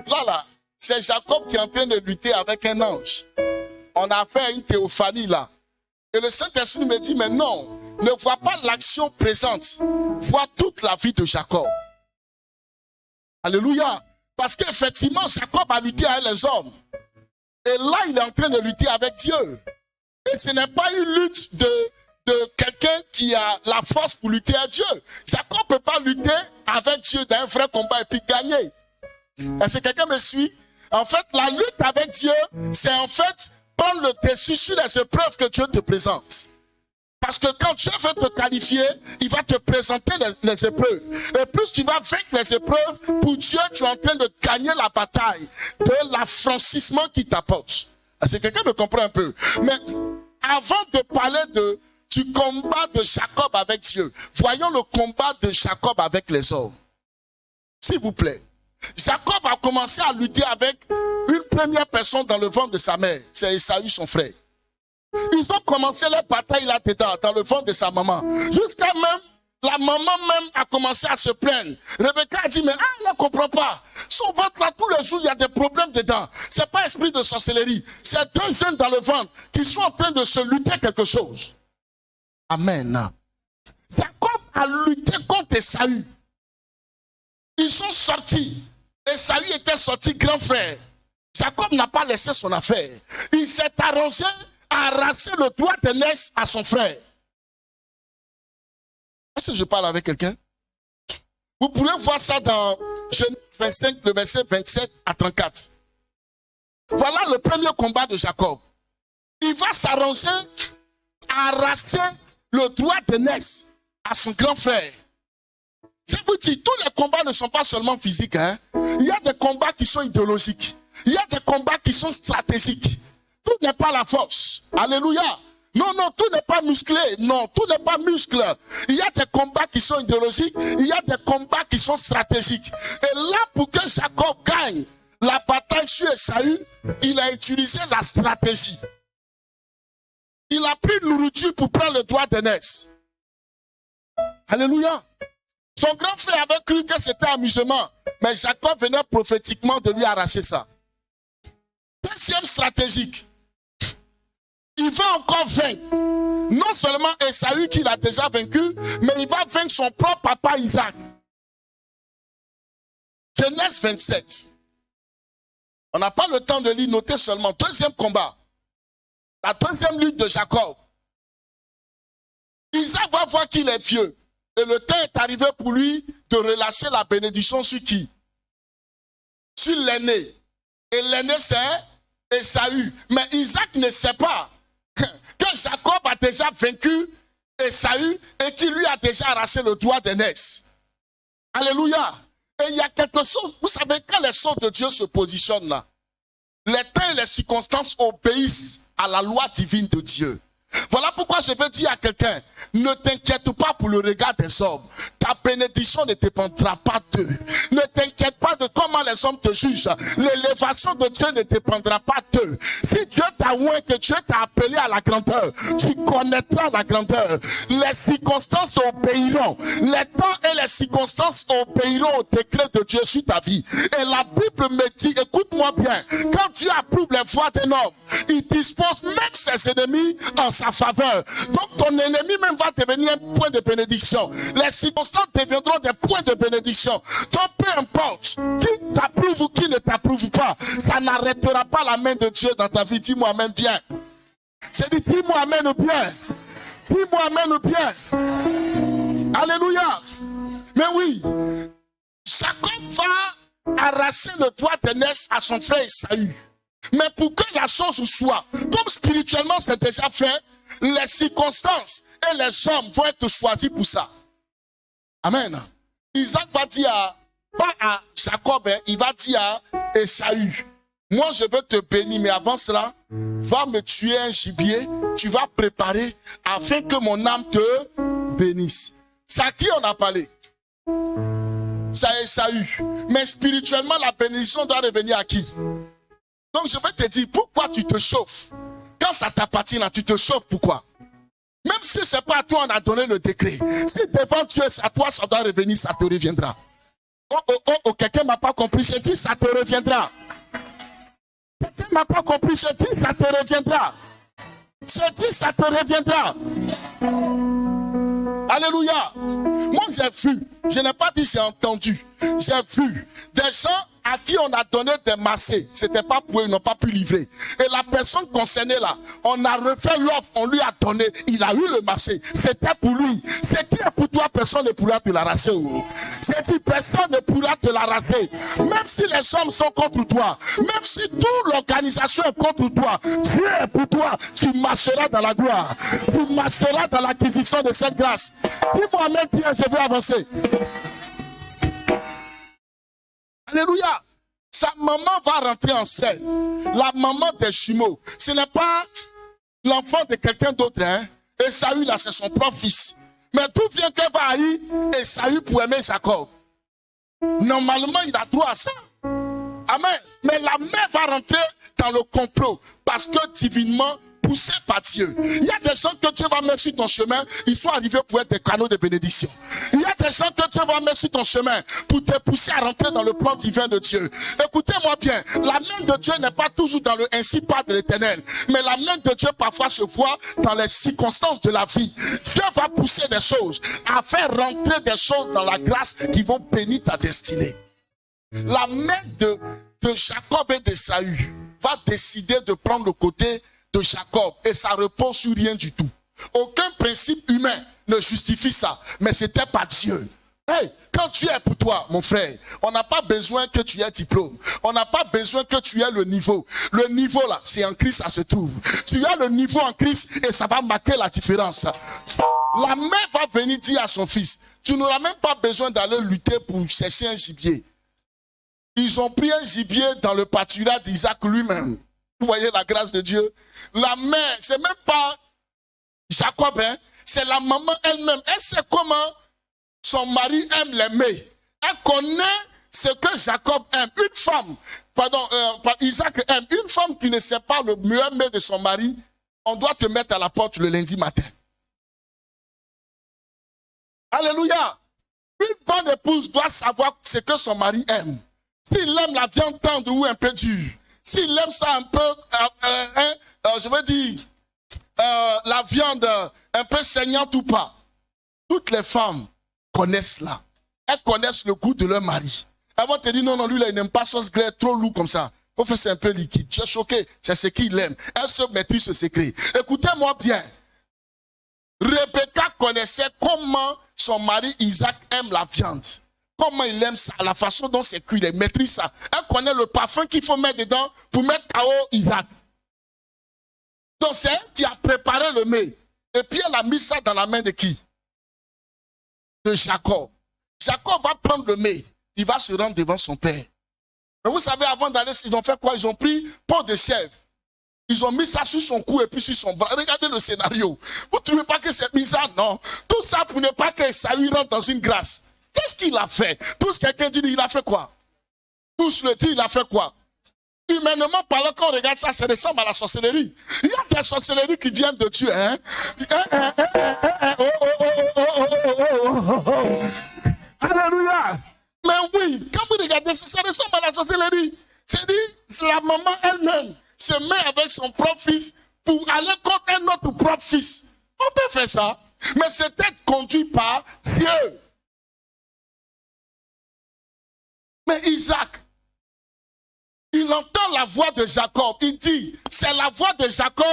là, c'est Jacob qui est en train de lutter avec un ange. On a fait une théophanie là. Et le Saint-Esprit me dit, mais non, ne vois pas l'action présente. Vois toute la vie de Jacob. Alléluia. Parce qu'effectivement, Jacob a lutté avec les hommes. Et là, il est en train de lutter avec Dieu. Et ce n'est pas une lutte de quelqu'un qui a la force pour lutter avec Dieu. Jacob ne peut pas lutter avec Dieu dans un vrai combat et puis gagner. Est-ce que quelqu'un me suit? En fait, la lutte avec Dieu, c'est en fait prendre le dessus sur les épreuves que Dieu te présente. Parce que quand Dieu veut te qualifier, il va te présenter les épreuves. Et plus tu vas vaincre les épreuves, pour Dieu, tu es en train de gagner la bataille de l'affranchissement qu'il t'apporte. Est-ce que quelqu'un me comprend un peu? Mais avant de parler du combat de Jacob avec Dieu, voyons le combat de Jacob avec les hommes. S'il vous plaît. Jacob a commencé à lutter avec une première personne dans le ventre de sa mère. C'est Esaü, son frère. Ils ont commencé leur bataille là-dedans, dans le ventre de sa maman. Jusqu'à même, la maman même a commencé à se plaindre. Rebecca a dit, mais elle ne comprend pas. Son ventre là, tous les jours, il y a des problèmes dedans. C'est pas esprit de sorcellerie. C'est deux jeunes dans le ventre qui sont en train de se lutter quelque chose. Amen. Jacob a lutté contre Esaü. Ils sont sortis. Esaü était sorti grand frère. Jacob n'a pas laissé son affaire. Il s'est arrangé à arracher le doigt de l'aise à son frère. Est-ce que je parle avec quelqu'un? Vous pourrez voir ça dans Genèse 25, le verset 27 à 34. Voilà le premier combat de Jacob. Il va s'arranger à arracher le doigt de l'aise à son grand frère. Je vous dis, tous les combats ne sont pas seulement physiques. Hein? Il y a des combats qui sont idéologiques. Il y a des combats qui sont stratégiques. Tout n'est pas la force. Alléluia. Non, tout n'est pas musclé. Non, tout n'est pas muscle. Il y a des combats qui sont idéologiques. Il y a des combats qui sont stratégiques. Et là, pour que Jacob gagne la bataille sur Esaü, il a utilisé la stratégie. Il a pris nourriture pour prendre le doigt d'aînesse. Alléluia. Son grand frère avait cru que c'était amusement. Mais Jacob venait prophétiquement de lui arracher ça. Deuxième stratégique. Il va encore vaincre. Non seulement Esaü qu'il a déjà vaincu, mais il va vaincre son propre papa Isaac. Genèse 27. On n'a pas le temps de lire, noter seulement. Deuxième combat. La deuxième lutte de Jacob. Isaac va voir qu'il est vieux. Et le temps est arrivé pour lui de relâcher la bénédiction sur qui? Sur l'aîné. Et l'aîné c'est Esaü. Mais Isaac ne sait pas que Jacob a déjà vaincu Esaü et qu'il lui a déjà arraché le doigt d'aînesse. Alléluia. Et il y a quelque chose, vous savez, quand les sons de Dieu se positionnent là, les temps et les circonstances obéissent à la loi divine de Dieu. Voilà pourquoi je veux dire à quelqu'un, ne t'inquiète pas pour le regard des hommes. Ta bénédiction ne dépendra pas d'eux. Ne t'inquiète pas de comment les hommes te jugent. L'élévation de Dieu ne dépendra pas d'eux. Si Dieu t'a oint, que Dieu t'a appelé à la grandeur, tu connaîtras la grandeur. Les circonstances obéiront. Les temps et les circonstances obéiront au décret de Dieu sur ta vie. Et la Bible me dit, écoute-moi bien, quand Dieu approuve les voies d'un homme, il dispose même ses ennemis en sa faveur. Donc ton ennemi même va devenir un point de bénédiction. Les circonstances deviendront des points de bénédiction. Donc peu importe qui t'approuve ou qui ne t'approuve pas, ça n'arrêtera pas la main de Dieu dans ta vie. Dis-moi amen bien. J'ai dit dis-moi amen ou bien. Dis-moi amen ou bien. Alléluia. Mais oui, Jacob va arracher le doigt d'aînesse à son frère Esaü. Mais pour que la chose soit, comme spirituellement c'est déjà fait, les circonstances et les hommes vont être choisis pour ça. Amen. Isaac va dire, pas à Jacob, il va dire à Esaü, moi je veux te bénir, mais avant cela, va me tuer un gibier, tu vas préparer afin que mon âme te bénisse. C'est à qui on a parlé? C'est à Esaü. Mais spirituellement, la bénédiction doit revenir à qui? Donc je vais te dire, pourquoi tu te chauffes? Quand ça t'appartient là, tu te chauffes, pourquoi? Même si ce n'est pas à toi, on a donné le décret. Si devant Dieu, c'est à toi, ça doit revenir, ça te reviendra. Oh, quelqu'un ne m'a pas compris, je dis, ça te reviendra. Quelqu'un ne m'a pas compris, je dis, ça te reviendra. Je dis, ça te reviendra. Alléluia. Moi, j'ai vu, je n'ai pas dit j'ai entendu, j'ai vu des gens à qui on a donné des marchés. C'était pas pour eux, ils n'ont pas pu livrer. Et la personne concernée là, on a refait l'offre, on lui a donné, il a eu le marché. C'était pour lui. Ce qui est pour toi, personne ne pourra te l'arracher. C'est dit, personne ne pourra te l'arracher. Même si les hommes sont contre toi, même si toute l'organisation est contre toi, Dieu est pour toi, tu marcheras dans la gloire. Tu marcheras dans l'acquisition de cette grâce. Dis-moi même Pierre, je veux avancer. Alléluia. Sa maman va rentrer en scène. La maman des jumeaux. Ce n'est pas l'enfant de quelqu'un d'autre. Hein? Esaü, là, c'est son propre fils. Mais d'où vient qu'elle va aller Esaü pour aimer Jacob? Normalement, il a droit à ça. Amen. Mais la mère va rentrer dans le complot. Parce que divinement, poussé par Dieu. Il y a des gens que Dieu va mettre sur ton chemin, ils sont arrivés pour être des canaux de bénédiction. Il y a des gens que Dieu va mettre sur ton chemin pour te pousser à rentrer dans le plan divin de Dieu. Écoutez-moi bien, la main de Dieu n'est pas toujours dans le ainsi pas de l'Éternel, mais la main de Dieu parfois se voit dans les circonstances de la vie. Dieu va pousser des choses, à faire rentrer des choses dans la grâce qui vont bénir ta destinée. La main de Jacob et d'Esaü va décider de prendre le côté de Jacob et ça repose sur rien du tout. Aucun principe humain ne justifie ça, mais c'était pas Dieu. Hey, quand tu es pour toi, mon frère, on n'a pas besoin que tu aies diplôme. On n'a pas besoin que tu aies le niveau. Le niveau là, c'est en Christ, ça se trouve. Tu as le niveau en Christ et ça va marquer la différence. La mère va venir dire à son fils, tu n'auras même pas besoin d'aller lutter pour chercher un gibier. Ils ont pris un gibier dans le pâturage d'Isaac lui-même. Vous voyez la grâce de Dieu. La mère, c'est même pas Jacob, hein, c'est la maman elle-même. Elle sait comment son mari aime les mets. Elle connaît ce que Jacob aime. Une femme, Isaac aime. Une femme qui ne sait pas le meilleur mets de son mari, on doit te mettre à la porte le lundi matin. Alléluia. Une bonne épouse doit savoir ce que son mari aime. S'il aime la viande tendre ou un peu dure, s'il aime ça un peu, je veux dire, la viande un peu saignante ou pas, toutes les femmes connaissent cela. Elles connaissent le goût de leur mari. Elles vont te dire, non, lui, là, il n'aime pas sauce graisse, trop lourd comme ça. Faut faire ça un peu liquide. Tu es choqué, c'est ce qu'il aime. Elle se maîtrise ce secret. Écoutez-moi bien. Rebecca connaissait comment son mari Isaac aime la viande. Comment il aime ça, la façon dont c'est cuit, il maîtrise ça. Elle connaît le parfum qu'il faut mettre dedans pour mettre KO Isaac. Donc c'est elle qui a préparé le mets. Et puis elle a mis ça dans la main de qui? De Jacob. Jacob va prendre le mets. Il va se rendre devant son père. Mais vous savez, avant d'aller, ils ont fait quoi? Ils ont pris peau de chèvre. Ils ont mis ça sur son cou et puis sur son bras. Regardez le scénario. Vous ne trouvez pas que c'est bizarre? Non. Tout ça pour ne pas que Saül rentre dans une grâce. Qu'est-ce qu'il a fait? Tous quelqu'un dit, il a fait quoi? Tous le disent, il a fait quoi? Humainement parlant, quand on regarde ça, ça ressemble à la sorcellerie. Il y a des sorcelleries qui viennent de Dieu. Hein? Alléluia. Mais oui, quand vous regardez ça, ça ressemble à la sorcellerie. C'est la maman elle-même se met avec son propre fils pour aller contre un autre propre fils. On peut faire ça. Mais c'était conduit par Dieu. Mais Isaac, il entend la voix de Jacob. Il dit, c'est la voix de Jacob,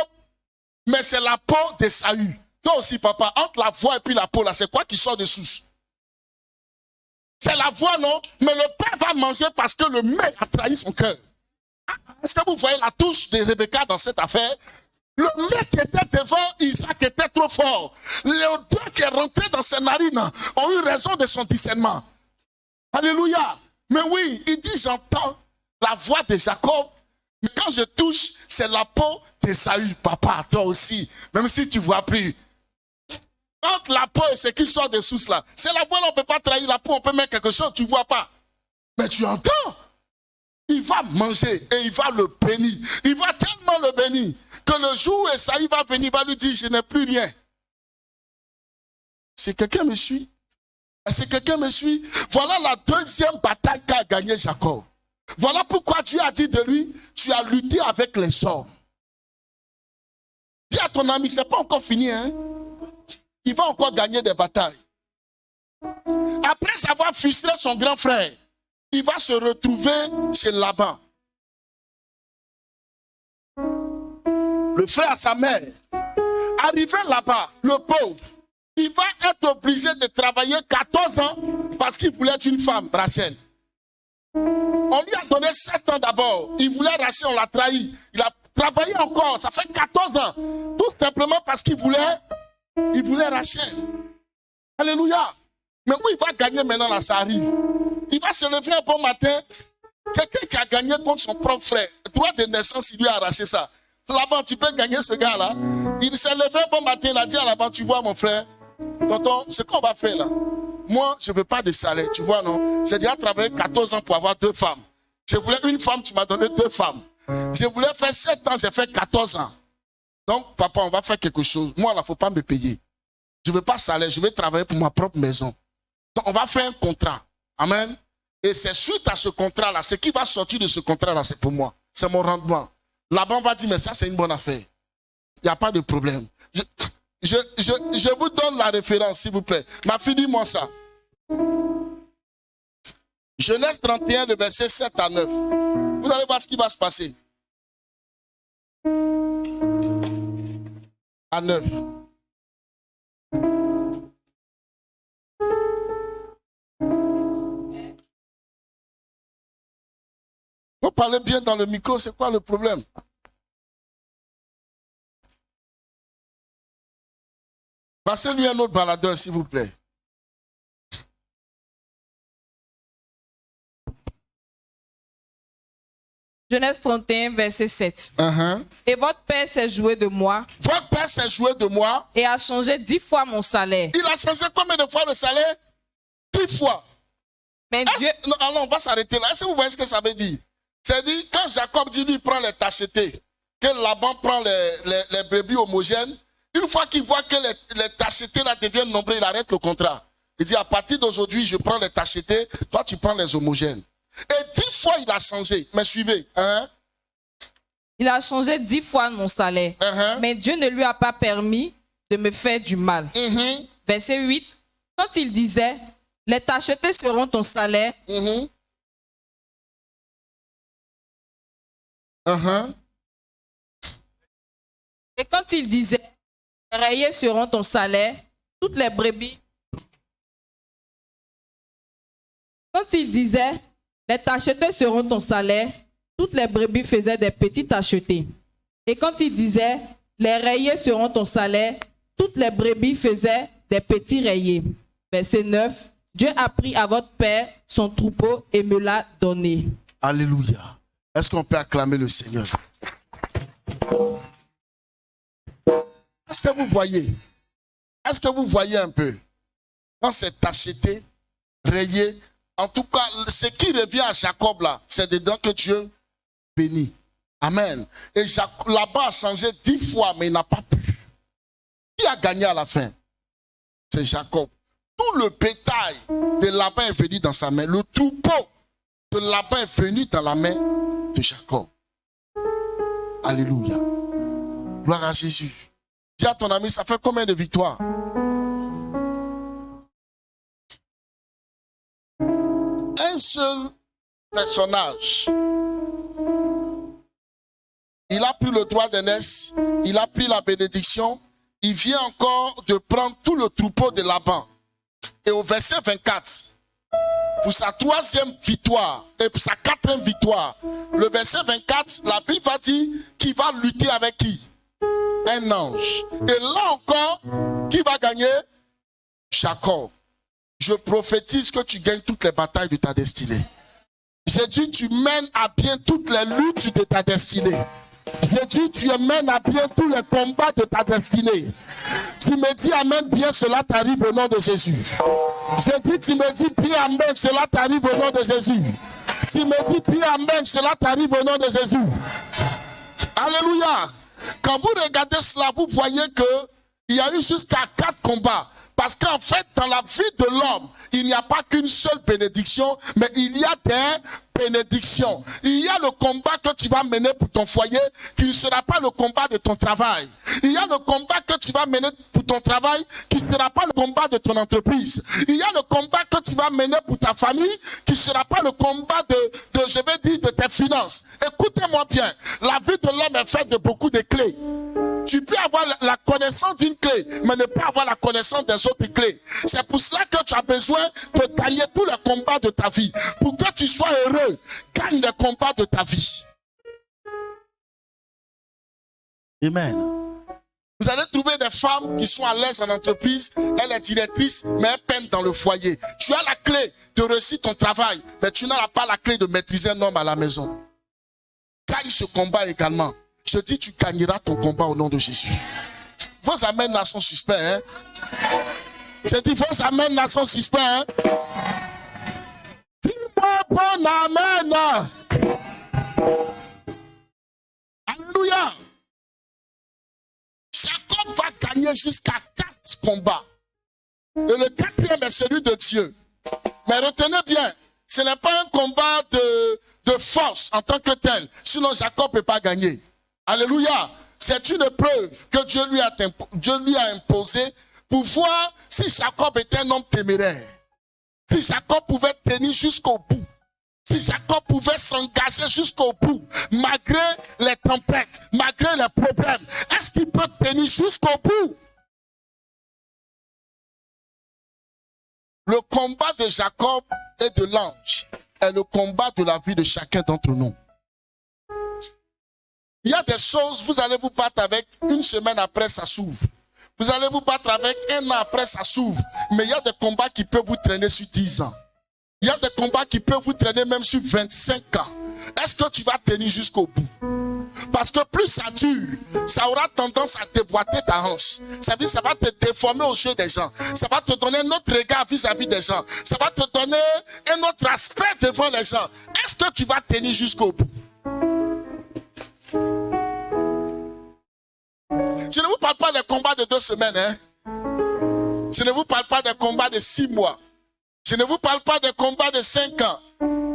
mais c'est la peau de Saül. Toi aussi, papa, entre la voix et puis la peau, là, c'est quoi qui sort de sous? C'est la voix, non? Mais le père va manger parce que le mec a trahi son cœur. Est-ce que vous voyez la touche de Rebecca dans cette affaire? Le mec qui était devant Isaac était trop fort. L'odeur qui est rentré dans ses narines ont eu raison de son discernement. Alléluia. Mais oui, il dit, j'entends la voix de Jacob, mais quand je touche, c'est la peau de Saül. Papa, toi aussi, même si tu ne vois plus. Entre la peau et ce qui sort de sous là, c'est la voix, là, on ne peut pas trahir la peau, on peut mettre quelque chose, tu ne vois pas. Mais tu entends. Il va manger et il va le bénir. Il va tellement le bénir que le jour où Esaü va venir, il va lui dire, je n'ai plus rien. Si quelqu'un me suit, si quelqu'un me suit, voilà la deuxième bataille qu'a gagné Jacob. Voilà pourquoi Dieu a dit de lui, tu as lutté avec les sorts. Dis à ton ami, ce n'est pas encore fini. Hein? Il va encore gagner des batailles. Après avoir frustré son grand frère, il va se retrouver chez Laban. Le frère à sa mère. Arrivé là-bas, le pauvre, il va être obligé de travailler 14 ans parce qu'il voulait être une femme, Rachel. On lui a donné 7 ans d'abord. Il voulait Rachel, on l'a trahi. Il a travaillé encore, ça fait 14 ans. Tout simplement parce qu'il voulait Rachel. Alléluia. Mais où il va gagner maintenant là, ça arrive. Il va se lever un bon matin. Quelqu'un qui a gagné contre son propre frère. Droit de naissance, il lui a arraché ça. Là-bas, tu peux gagner ce gars-là. Il s'est levé un bon matin, il a dit à là-bas, tu vois mon frère, tonton, ce qu'on va faire là. Moi, je ne veux pas de salaire, tu vois, non? J'ai déjà travaillé 14 ans pour avoir 2 femmes. Je voulais une femme, tu m'as donné 2 femmes. Je voulais faire 7 ans, j'ai fait 14 ans. Donc, papa, on va faire quelque chose. Moi, il ne faut pas me payer. Je ne veux pas de salaire, je veux travailler pour ma propre maison. Donc, on va faire un contrat. Amen. Et c'est suite à ce contrat-là, ce qui va sortir de ce contrat-là, c'est pour moi. C'est mon rendement. Là-bas, on va dire, mais ça, c'est une bonne affaire. Il n'y a pas de problème. Je vous donne la référence, s'il vous plaît. Ma fille, dis-moi ça. Genèse 31, le verset 7 à 9. Vous allez voir ce qui va se passer. À 9. Vous parlez bien dans le micro, c'est quoi le problème? Passez-lui un autre baladeur, s'il vous plaît. Genèse 31, verset 7. Uh-huh. Et votre père s'est joué de moi. Votre père s'est joué de moi. Et a changé 10 fois mon salaire. Il a changé combien de fois le salaire? 10 fois. Mais Dieu... Non, alors on va s'arrêter là. Est-ce que vous voyez ce que ça veut dire? C'est-à-dire, quand Jacob dit, lui, il prend les tachetés, que Laban prend les brebis homogènes, une fois qu'il voit que les tachetés là deviennent nombreux, il arrête le contrat. Il dit, à partir d'aujourd'hui, je prends les tachetés, toi, tu prends les homogènes. Et 10 fois, il a changé. Mais suivez. Hein? Il a changé 10 fois mon salaire. Mais Dieu ne lui a pas permis de me faire du mal. Verset 8. Quand il disait, les tachetés seront ton salaire. Et quand il disait, les rayés seront ton salaire, toutes les brebis. Quand il disait, les tachetés seront ton salaire, toutes les brebis faisaient des petits tachetés. Et quand il disait, les rayés seront ton salaire, toutes les brebis faisaient des petits rayés. Verset 9. Dieu a pris à votre père son troupeau et me l'a donné. Alléluia. Est-ce qu'on peut acclamer le Seigneur? Est-ce que vous voyez? Est-ce que vous voyez un peu? Quand c'est tacheté, rayé, en tout cas, ce qui revient à Jacob là, c'est dedans que Dieu bénit. Amen. Et Laban a changé 10 fois, mais il n'a pas pu. Qui a gagné à la fin? C'est Jacob. Tout le bétail de Laban est venu dans sa main. Le troupeau de Laban est venu dans la main de Jacob. Alléluia. Gloire à Jésus. Dis à ton ami, ça fait combien de victoires? Un seul personnage. Il a pris le droit d'aînesse, il a pris la bénédiction, il vient encore de prendre tout le troupeau de Laban. Et au verset 24, pour sa 3e victoire et pour sa 4e victoire, le verset 24, la Bible va dire qu'il va lutter avec qui? Un ange. Et là encore, qui va gagner? Jacob. Je prophétise que tu gagnes toutes les batailles de ta destinée. J'ai dit, tu mènes à bien toutes les luttes de ta destinée. J'ai dit, tu mènes à bien tous les combats de ta destinée. Tu me dis, amen, bien, cela t'arrive au nom de Jésus. J'ai dit, tu me dis, bien, amen, cela t'arrive au nom de Jésus. Tu me dis, bien, amen, cela t'arrive au nom de Jésus. Alléluia. Quand vous regardez cela, vous voyez qu'il y a eu jusqu'à 4 combats. Parce qu'en fait, dans la vie de l'homme, il n'y a pas qu'une seule bénédiction, mais il y a des bénédictions. Il y a le combat que tu vas mener pour ton foyer, qui ne sera pas le combat de ton travail. Il y a le combat que tu vas mener pour ton travail, qui ne sera pas le combat de ton entreprise. Il y a le combat que tu vas mener pour ta famille, qui ne sera pas le combat de tes finances. Écoutez-moi bien, la vie de l'homme est faite de beaucoup de clés. Tu peux avoir la connaissance d'une clé, mais ne pas avoir la connaissance des autres clés. C'est pour cela que tu as besoin de gagner tous les combats de ta vie. Pour que tu sois heureux, gagne les combats de ta vie. Amen. Vous allez trouver des femmes qui sont à l'aise en entreprise, elle est directrice, mais elle peine dans le foyer. Tu as la clé de réussir ton travail, mais tu n'as pas la clé de maîtriser un homme à la maison. Gagne ce combat également. Je dis, tu gagneras ton combat au nom de Jésus. Vos amens là sont suspects, hein? Je dis, vos amens là sont suspects, hein? Dis-moi bon amen. Alléluia. Jacob va gagner jusqu'à 4 combats. Et le 4e est celui de Dieu. Mais retenez bien, ce n'est pas un combat de force en tant que tel. Sinon, Jacob ne peut pas gagner. Alléluia. C'est une preuve que Dieu lui a imposée pour voir si Jacob était un homme téméraire. Si Jacob pouvait tenir jusqu'au bout. Si Jacob pouvait s'engager jusqu'au bout, malgré les tempêtes, malgré les problèmes. Est-ce qu'il peut tenir jusqu'au bout? Le combat de Jacob et de l'ange est le combat de la vie de chacun d'entre nous. Il y a des choses, vous allez vous battre avec, une semaine après, ça s'ouvre. Vous allez vous battre avec, un an après ça s'ouvre. Mais il y a des combats qui peuvent vous traîner sur 10 ans. Il y a des combats qui peuvent vous traîner même sur 25 ans. Est-ce que tu vas tenir jusqu'au bout? Parce que plus ça dure, ça aura tendance à déboîter ta hanche. Ça veut dire que ça va te déformer aux yeux des gens. Ça va te donner un autre regard vis-à-vis des gens. Ça va te donner un autre aspect devant les gens. Est-ce que tu vas tenir jusqu'au bout? Je ne vous parle pas des combats de 2 semaines. Hein? Je ne vous parle pas des combats de 6 mois. Je ne vous parle pas des combats de 5 ans.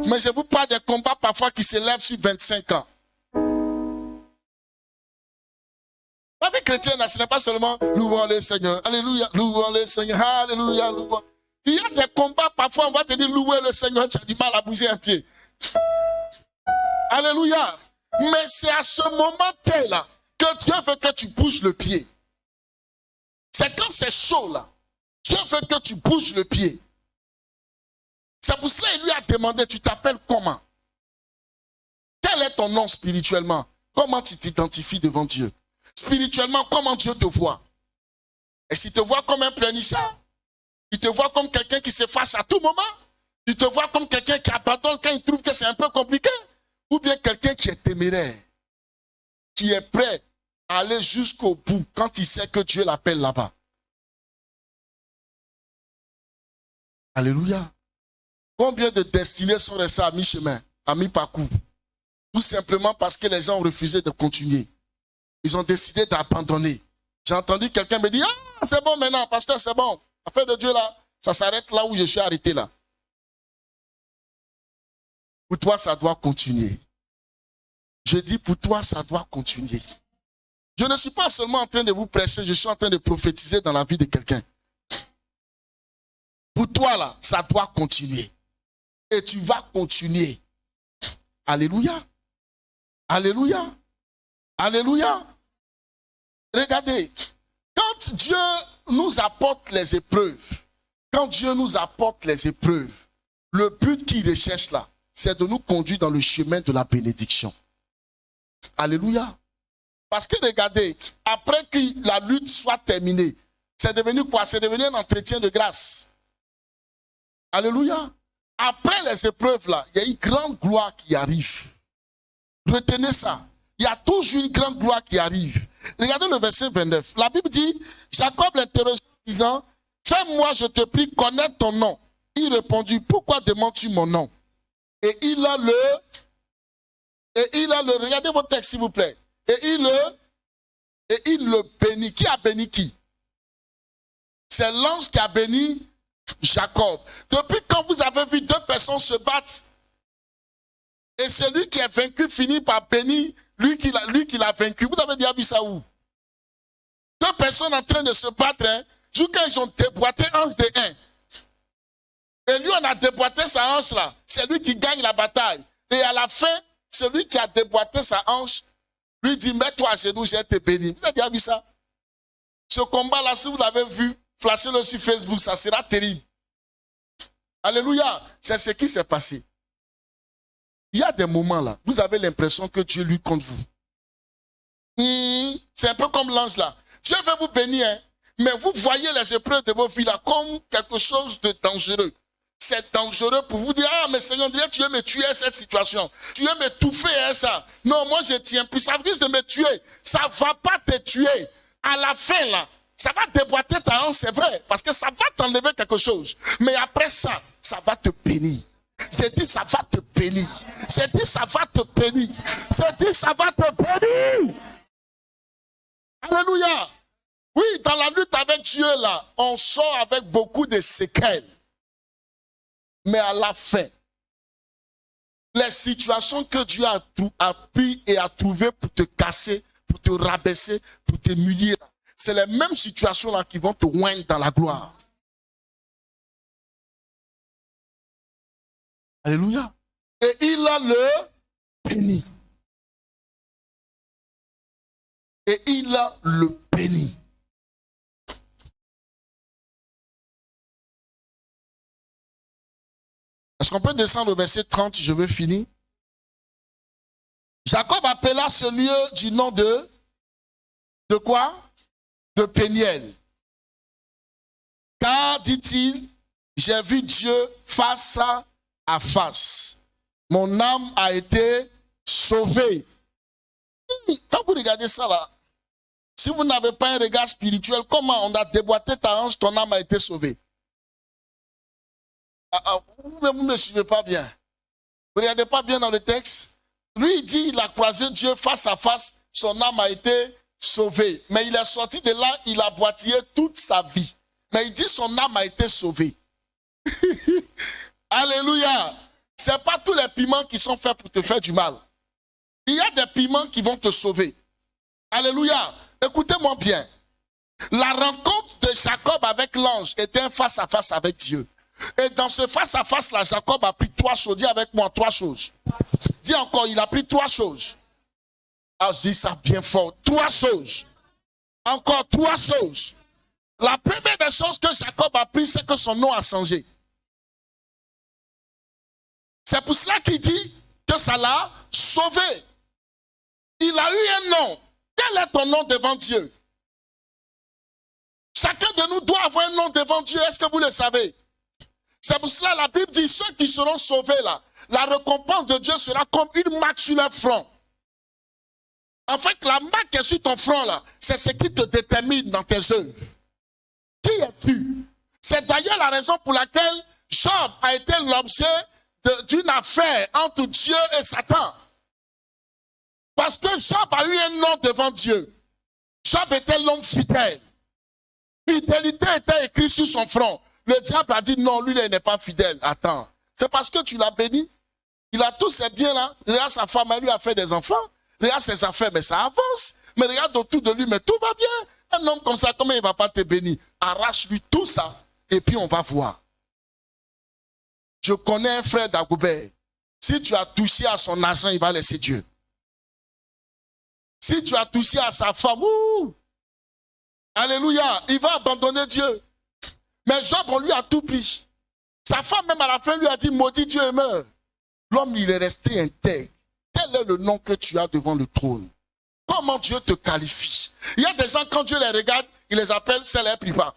Mais je vous parle des combats parfois qui s'élèvent sur 25 ans. La vie chrétienne, ce n'est pas seulement louons le Seigneur. Alléluia, louons le Seigneur. Alléluia, louons. Il y a des combats, parfois on va te dire louer le Seigneur, tu as du mal à bouger un pied. Alléluia. Mais c'est à ce moment-là que Dieu veut que tu bouges le pied. C'est quand c'est chaud là. Dieu veut que tu bouges le pied. C'est pour cela qu'il lui a demandé, tu t'appelles comment? Quel est ton nom spirituellement? Comment tu t'identifies devant Dieu? Spirituellement, comment Dieu te voit? Et s'il te voit comme un pleurnichard, il te voit comme quelqu'un qui se fâche à tout moment, il te voit comme quelqu'un qui abandonne quand il trouve que c'est un peu compliqué, ou bien quelqu'un qui est téméraire, qui est prêt à aller jusqu'au bout quand il sait que Dieu l'appelle là-bas. Alléluia. Combien de destinées sont restées à mi-chemin, à mi-parcours? Tout simplement parce que les gens ont refusé de continuer. Ils ont décidé d'abandonner. J'ai entendu quelqu'un me dire, ah, c'est bon maintenant, pasteur, c'est bon. Affaire de Dieu là, ça s'arrête là où je suis arrêté là. Pour toi, ça doit continuer. Je dis, pour toi, ça doit continuer. Je ne suis pas seulement en train de vous prêcher, je suis en train de prophétiser dans la vie de quelqu'un. Pour toi là, ça doit continuer. Et tu vas continuer. Alléluia. Alléluia. Alléluia. Regardez, quand Dieu nous apporte les épreuves, le but qu'il recherche là, c'est de nous conduire dans le chemin de la bénédiction. Alléluia. Parce que regardez, après que la lutte soit terminée, c'est devenu quoi? C'est devenu un entretien de grâce. Alléluia. Après les épreuves là, il y a une grande gloire qui arrive. Retenez ça. Il y a toujours une grande gloire qui arrive. Regardez le verset 29. La Bible dit, Jacob l'interroge en disant, fais-moi, je te prie, connaître ton nom. Il répondit, pourquoi demandes-tu mon nom? Et il a le, regardez votre texte s'il vous plaît. Et il le bénit. Qui a béni qui? C'est l'ange qui a béni Jacob. Depuis quand vous avez vu 2 personnes se battre, et celui qui est vaincu finit par bénir lui qui l'a vaincu. Vous avez déjà vu ça où? 2 personnes en train de se battre, hein, jusqu'à ils ont déboîté hanche de un. Et lui, on a déboîté sa hanche là. C'est lui qui gagne la bataille. Et à la fin, celui qui a déboîté sa hanche, lui dit, mets-toi à genoux, je vais te bénir. Vous avez déjà vu ça? Ce combat-là, si vous l'avez vu, flashez-le sur Facebook, ça sera terrible. Alléluia. C'est ce qui s'est passé. Il y a des moments là, vous avez l'impression que Dieu lutte contre vous. C'est un peu comme l'ange là. Dieu veut vous bénir, hein, mais vous voyez les épreuves de vos vies là comme quelque chose de dangereux. C'est dangereux pour vous dire, ah mais Seigneur, tu veux me tuer à cette situation. Tu veux m'étouffer à ça. Non, moi je tiens plus. Ça risque de me tuer. Ça ne va pas te tuer. À la fin là, ça va déboîter ta hanche, c'est vrai, parce que ça va t'enlever quelque chose. Mais après ça, ça va te bénir. J'ai dit, ça va te bénir. J'ai dit, ça va te bénir. J'ai dit, ça va te bénir. Alléluia. Oui, dans la lutte avec Dieu, là, on sort avec beaucoup de séquelles. Mais à la fin, les situations que Dieu a pris et a trouvées pour te casser, pour te rabaisser, pour te humilier, c'est les mêmes situations là qui vont te oindre dans la gloire. Alléluia. Et il a le béni. Et il a le béni. Est-ce qu'on peut descendre au verset 30, je veux finir. Jacob appela ce lieu du nom de quoi? de Péniel. Car, dit-il, j'ai vu Dieu face à face. Mon âme a été sauvée. Quand vous regardez ça là, si vous n'avez pas un regard spirituel, comment on a déboîté ta hanche, ton âme a été sauvée? Vous ne me suivez pas bien. Vous ne regardez pas bien dans le texte? Lui, il dit, il a croisé Dieu face à face, son âme a été sauvée. Mais il est sorti de là, il a boitillé toute sa vie. Mais il dit, son âme a été sauvée. Alléluia. Ce n'est pas tous les piments qui sont faits pour te faire du mal. Il y a des piments qui vont te sauver. Alléluia. Écoutez-moi bien. La rencontre de Jacob avec l'ange était un face-à-face avec Dieu. Et dans ce face-à-face-là, Jacob a pris 3 choses. Dis avec moi 3 choses. Dis encore, il a pris 3 choses. Ah, je dis ça bien fort. 3 choses. Encore 3 choses. La première des choses que Jacob a pris, c'est que son nom a changé. C'est pour cela qu'il dit que ça l'a sauvé. Il a eu un nom. Quel est ton nom devant Dieu? Chacun de nous doit avoir un nom devant Dieu. Est-ce que vous le savez? C'est pour cela que la Bible dit, ceux qui seront sauvés là, la récompense de Dieu sera comme une marque sur leur front. En fait, la marque qui est sur ton front là, c'est ce qui te détermine dans tes œuvres. Qui es-tu? C'est d'ailleurs la raison pour laquelle Job a été l'objet d'une affaire entre Dieu et Satan. Parce que Job a eu un nom devant Dieu. Job était l'homme fidèle. Fidélité était écrite sur son front. Le diable a dit non, lui il n'est pas fidèle. Attends, c'est parce que tu l'as béni. Il a tous ses biens là. Regarde sa femme, elle lui a fait des enfants. Regarde ses affaires, mais ça avance. Mais regarde autour de lui, mais tout va bien. Un homme comme ça, comment il ne va pas te bénir? Arrache-lui tout ça et puis on va voir. Je connais un frère d'Agoubert. Si tu as touché à son argent, il va laisser Dieu. Si tu as touché à sa femme, alléluia, il va abandonner Dieu. Mais Job, on lui a tout pris. Sa femme, même à la fin, lui a dit, maudit Dieu et meurt. L'homme, il est resté intègre. Quel est le nom que tu as devant le trône? Comment Dieu te qualifie? Il y a des gens, quand Dieu les regarde, il les appelle, c'est les prie pas.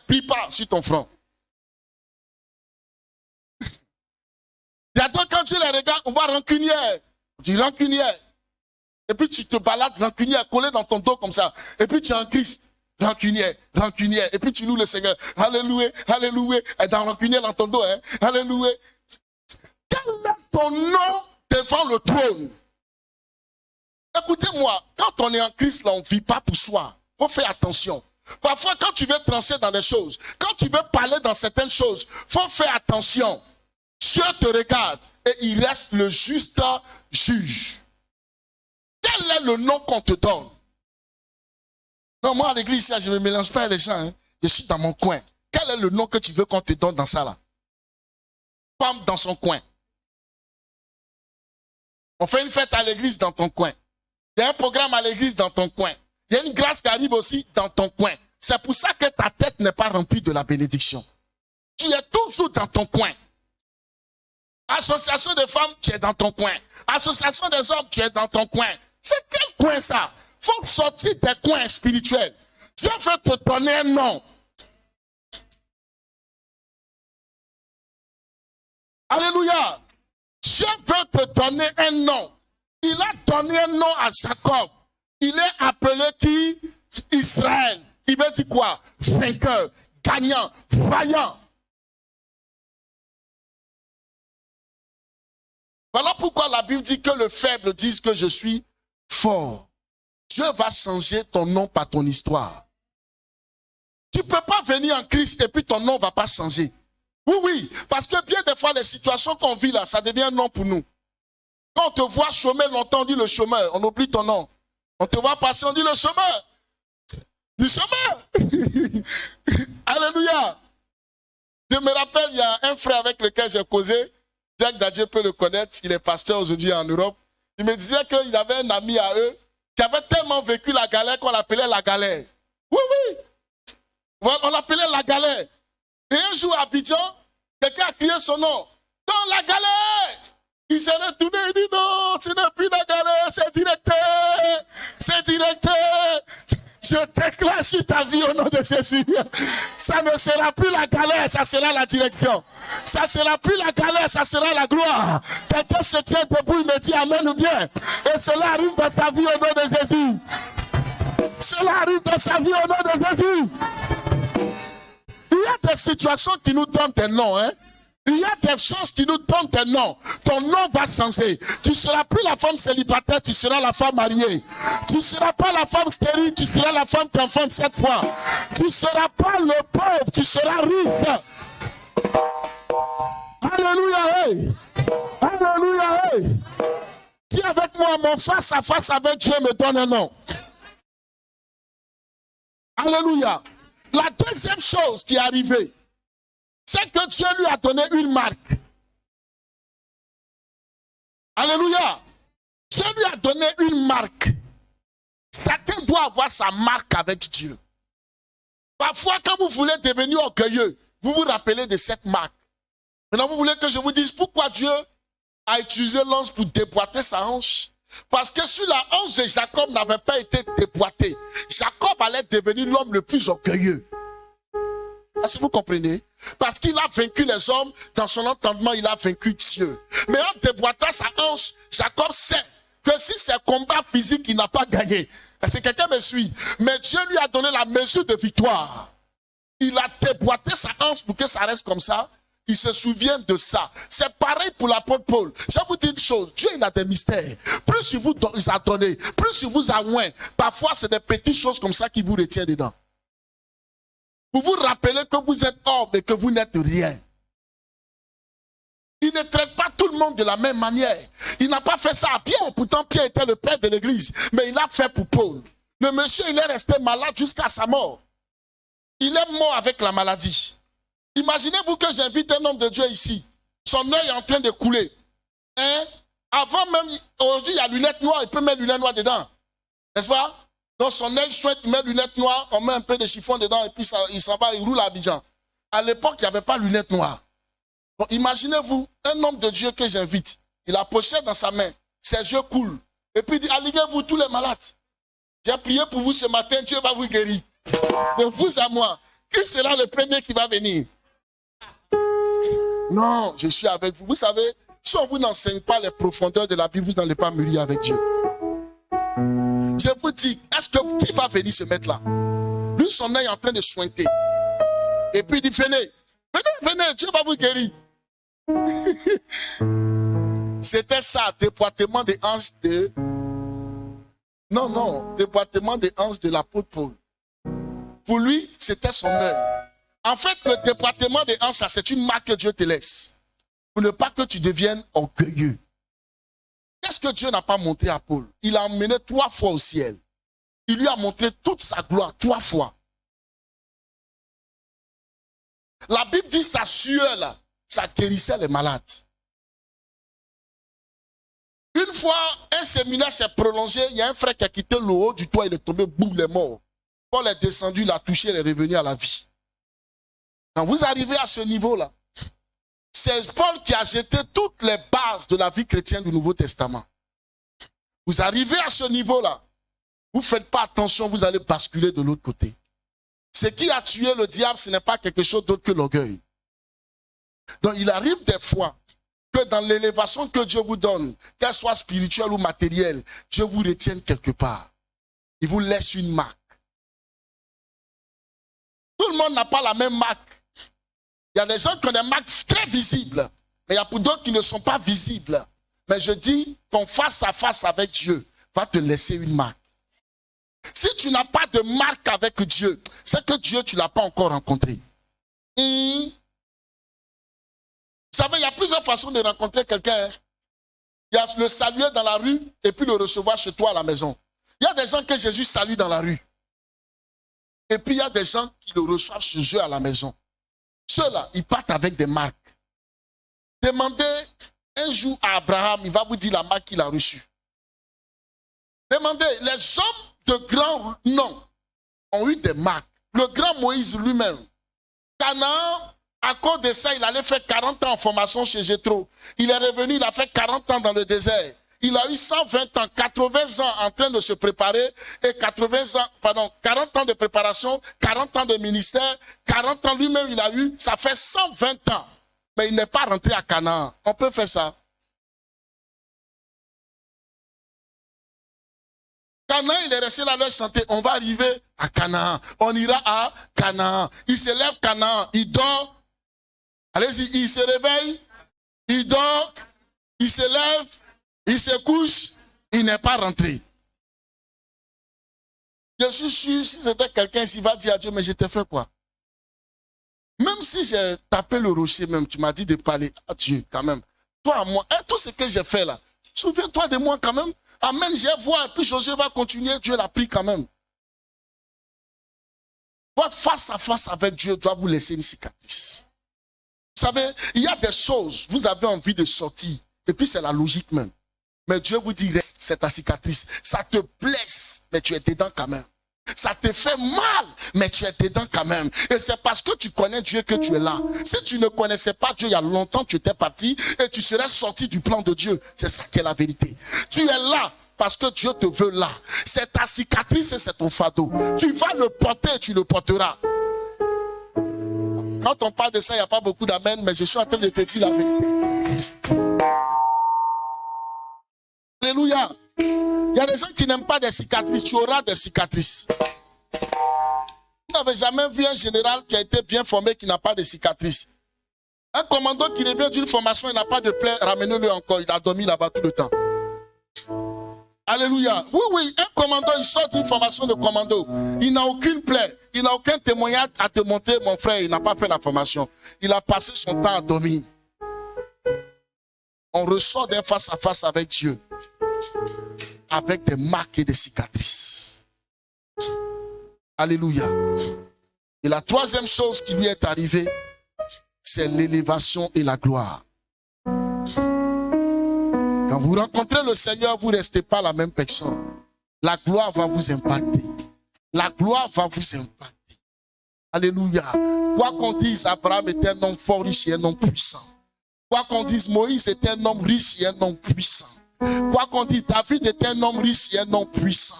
Prie pas sur ton front. Il y a d'autres, quand Dieu les regarde, on voit rancunière. On dit rancunière. Et puis tu te balades rancunière, collé dans ton dos comme ça. Et puis tu es en Christ. Rancunière, rancunière. Et puis tu loues le Seigneur. Alléluia, alléluia. Et dans rancunière dans ton dos, hein. Alléluia. Quel est ton nom devant le trône? Écoutez-moi, quand on est en Christ, là, on ne vit pas pour soi. Il faut faire attention. Parfois, quand tu veux trancher dans des choses, quand tu veux parler dans certaines choses, il faut faire attention. Dieu te regarde et il reste le juste juge. Quel est le nom qu'on te donne? Non, moi à l'église, je ne me mélange pas avec les gens. Hein. Je suis dans mon coin. Quel est le nom que tu veux qu'on te donne dans ça là? Femme dans son coin. On fait une fête à l'église dans ton coin. Il y a un programme à l'église dans ton coin. Il y a une grâce qui arrive aussi dans ton coin. C'est pour ça que ta tête n'est pas remplie de la bénédiction. Tu es toujours dans ton coin. Association de femmes, tu es dans ton coin. Association des hommes, tu es dans ton coin. C'est quel coin ça? Il faut sortir des coins spirituels. Dieu veut te donner un nom. Alléluia. Dieu veut te donner un nom. Il a donné un nom à Jacob. Il est appelé qui? Israël. Il veut dire quoi? Vainqueur, gagnant, vaillant. Voilà pourquoi la Bible dit que le faible dise que je suis fort. Dieu va changer ton nom par ton histoire. Tu ne peux pas venir en Christ et puis ton nom ne va pas changer. Oui, oui, parce que bien des fois, les situations qu'on vit là, ça devient un nom pour nous. Quand on te voit chômer longtemps, on dit le chômeur, on oublie ton nom. On te voit passer, on dit le chômeur. Le chômeur. Alléluia. Je me rappelle, il y a un frère avec lequel j'ai causé, Jacques Dadje peut le connaître, il est pasteur aujourd'hui en Europe. Il me disait qu'il avait un ami à eux qui avait tellement vécu la galère qu'on l'appelait la galère. Oui, oui. On l'appelait la galère. Et un jour à Abidjan, quelqu'un a crié son nom. Dans la galère! Il s'est retourné et dit non, ce n'est plus la galère, c'est directeur. C'est directeur. Je déclare sur ta vie au nom de Jésus. Ça ne sera plus la galère, ça sera la direction. Ça ne sera plus la galère, ça sera la gloire. Quelqu'un se tient debout, il me dit amen ou bien. Et cela arrive dans sa vie au nom de Jésus. Cela arrive dans sa vie au nom de Jésus. Il y a des situations qui nous donnent des noms, hein. Il y a des choses qui nous donnent des noms. Ton nom va changer. Tu ne seras plus la femme célibataire, tu seras la femme mariée. Tu ne seras pas la femme stérile, tu seras la femme qui enfante 7 fois. Tu ne seras pas le pauvre, tu seras riche. Alléluia. Hey. Alléluia. Hey. Dis avec moi, mon face à face avec Dieu me donne un nom. Alléluia. La deuxième chose qui est arrivée, c'est que Dieu lui a donné une marque. Alléluia. Dieu lui a donné une marque. Chacun doit avoir sa marque avec Dieu. Parfois, quand vous voulez devenir orgueilleux, vous vous rappelez de cette marque. Maintenant, vous voulez que je vous dise pourquoi Dieu a utilisé l'ange pour déboîter sa hanche? Parce que si la hanche de Jacob n'avait pas été déboîtée, Jacob allait devenir l'homme le plus orgueilleux. Est-ce que vous comprenez? Parce qu'il a vaincu les hommes, dans son entendement, il a vaincu Dieu. Mais en déboîtant sa hanche, Jacob sait que si c'est un combat physique, il n'a pas gagné. Est-ce que quelqu'un me suit? Mais Dieu lui a donné la mesure de victoire. Il a déboîté sa hanche pour que ça reste comme ça. Il se souvient de ça. C'est pareil pour l'apôtre Paul. Je vais vous dire une chose. Dieu, il a des mystères. Plus il vous a donné, plus il vous a oint. Parfois, c'est des petites choses comme ça qui vous retiennent dedans. Pour vous rappeler que vous êtes homme et que vous n'êtes rien. Il ne traite pas tout le monde de la même manière. Il n'a pas fait ça à Pierre. Pourtant, Pierre était le père de l'église. Mais il a fait pour Paul. Le monsieur, il est resté malade jusqu'à sa mort. Il est mort avec la maladie. Imaginez-vous que j'invite un homme de Dieu ici. Son œil est en train de couler. Hein? Avant même, aujourd'hui, il y a lunettes noires. Il peut mettre lunettes noires dedans. N'est-ce pas? Dans son œil chouette, il met lunettes noires, on met un peu de chiffon dedans et puis ça, il s'en va, il roule à Abidjan. À l'époque, il n'y avait pas de lunettes noires. Bon, imaginez-vous, un homme de Dieu que j'invite, il a pochette dans sa main, ses yeux coulent. Et puis il dit, alliguez-vous tous les malades. J'ai prié pour vous ce matin, Dieu va vous guérir. De vous à moi, qui sera le premier qui va venir? Non, je suis avec vous. Vous savez, si on ne vous enseigne pas les profondeurs de la Bible, vous n'allez pas mûrir avec Dieu. Je vous dis, est-ce que qui va venir se mettre là? Lui, son œil est en train de sointer. Et puis il dit, venez, venez, Dieu va vous guérir. C'était ça, déboîtement des hanches de... Non, déboîtement des hanches de l'apôtre Paul. Pour lui, c'était son œil. En fait, le déboîtement des hanches, c'est une marque que Dieu te laisse. Pour ne pas que tu deviennes orgueilleux. Qu'est-ce que Dieu n'a pas montré à Paul? Il l'a emmené 3 fois au ciel. Il lui a montré toute sa gloire 3 fois. La Bible dit sa sueur là, ça guérissait les malades. Une fois, un séminaire s'est prolongé, il y a un frère qui a quitté le haut du toit, il est tombé, boum, il est mort. Paul est descendu, il l'a touché, il est revenu à la vie. Quand vous arrivez à ce niveau-là, c'est Paul qui a jeté toutes les bases de la vie chrétienne du Nouveau Testament. Vous arrivez à ce niveau-là, vous ne faites pas attention, vous allez basculer de l'autre côté. Ce qui a tué le diable, ce n'est pas quelque chose d'autre que l'orgueil. Donc il arrive des fois que dans l'élévation que Dieu vous donne, qu'elle soit spirituelle ou matérielle, Dieu vous retienne quelque part. Il vous laisse une marque. Tout le monde n'a pas la même marque. Il y a des gens qui ont des marques très visibles, mais il y a d'autres qui ne sont pas visibles. Mais je dis, ton face à face avec Dieu va te laisser une marque. Si tu n'as pas de marque avec Dieu, c'est que Dieu, tu ne l'as pas encore rencontré. Vous savez, il y a plusieurs façons de rencontrer quelqu'un. Il y a le saluer dans la rue et puis le recevoir chez toi à la maison. Il y a des gens que Jésus salue dans la rue. Et puis il y a des gens qui le reçoivent chez eux à la maison. Ceux-là, ils partent avec des marques. Demandez un jour à Abraham, il va vous dire la marque qu'il a reçue. Demandez, les hommes de grands noms ont eu des marques. Le grand Moïse lui-même. Canaan, à cause de ça, il allait faire 40 ans en formation chez Jéthro. Il est revenu, il a fait 40 ans dans le désert. il a eu 120 ans, 80 ans en train de se préparer et 40 ans de préparation, 40 ans de ministère, 40 ans lui-même il a eu, ça fait 120 ans. Mais il n'est pas rentré à Canaan. On peut faire ça. Canaan, il est resté là, leur santé. On va arriver à Canaan. On ira à Canaan. Il se lève Canaan. Il dort. Allez-y, il se réveille. Il dort. Il se lève. Il se couche. Il n'est pas rentré. Je suis sûr, si c'était quelqu'un, s'il va dire à Dieu, mais je t'ai fait quoi? Même si j'ai tapé le rocher, même, tu m'as dit de parler à Dieu quand même. Toi, à moi, tout ce que j'ai fait là, souviens-toi de moi quand même. Amen, j'ai voir, et puis Josué va continuer, Dieu l'a pris quand même. Votre face à face avec Dieu doit vous laisser une cicatrice. Vous savez, il y a des choses, vous avez envie de sortir, et puis c'est la logique même. Mais Dieu vous dit, reste, c'est ta cicatrice. Ça te blesse, mais tu es dedans quand même. Ça te fait mal, mais tu es dedans quand même. Et c'est parce que tu connais Dieu que tu es là. Si tu ne connaissais pas Dieu il y a longtemps, tu étais parti et tu serais sorti du plan de Dieu. C'est ça qui est la vérité. Tu es là parce que Dieu te veut là. C'est ta cicatrice et c'est ton fardeau. Tu vas le porter et tu le porteras. Quand on parle de ça, il n'y a pas beaucoup d'amen, mais je suis en train de te dire la vérité. Alléluia. Il y a des gens qui n'aiment pas des cicatrices. Tu auras des cicatrices. Vous n'avez jamais vu un général qui a été bien formé qui n'a pas de cicatrices. Un commando qui revient d'une formation, il n'a pas de plaie, ramenez-le encore. Il a dormi là-bas tout le temps. Alléluia. Oui, oui, un commando, il sort d'une formation de commando. Il n'a aucune plaie. Il n'a aucun témoignage à te montrer, mon frère. Il n'a pas fait la formation. Il a passé son temps à dormir. On ressort d'un face à face avec Dieu. Avec des marques et des cicatrices. Alléluia. Et la troisième chose qui lui est arrivée, c'est l'élévation et la gloire. Quand vous rencontrez le Seigneur, vous ne restez pas la même personne. La gloire va vous impacter. La gloire va vous impacter. Alléluia. Quoi qu'on dise, Abraham était un homme fort, riche et un homme puissant. Quoi qu'on dise, Moïse était un homme riche et un homme puissant. Quoi qu'on dise, David était un homme riche et un homme puissant.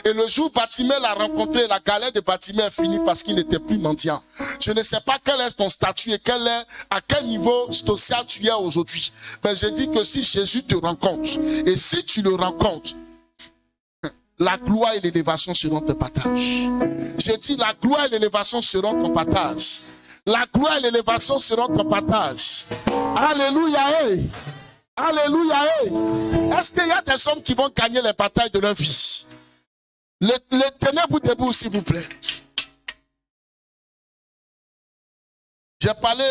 Et le jour où Bartimée l'a rencontré, la galère de Bartimée est finie parce qu'il n'était plus mendiant. Je ne sais pas quel est ton statut et à quel niveau social tu es aujourd'hui. Mais je dis que si Jésus te rencontre, et si tu le rencontres, la gloire et l'élévation seront ton partage. Je dis la gloire et l'élévation seront ton partage. La gloire et l'élévation seront ton partage. Alléluia. Hey. Alléluia. Hey. Est-ce qu'il y a des hommes qui vont gagner les batailles de leur vie? Les tenez-vous debout, s'il vous plaît. J'ai parlé.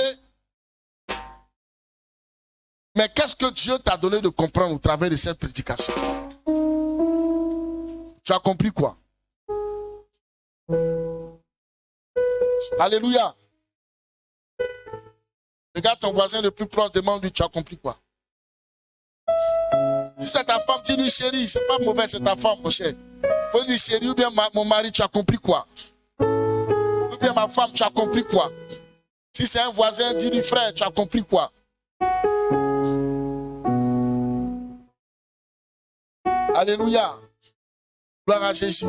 Mais qu'est-ce que Dieu t'a donné de comprendre au travers de cette prédication? Tu as compris quoi? Alléluia. Regarde ton voisin le plus proche, demande-lui, tu as compris quoi? Si c'est ta femme, dis-lui chérie, c'est pas mauvais, c'est ta femme, mon cher. Faut dire chérie, ou bien mon mari, tu as compris quoi? Ou bien ma femme, tu as compris quoi? Si c'est un voisin, dis-lui frère, tu as compris quoi? Alléluia. Gloire à Jésus.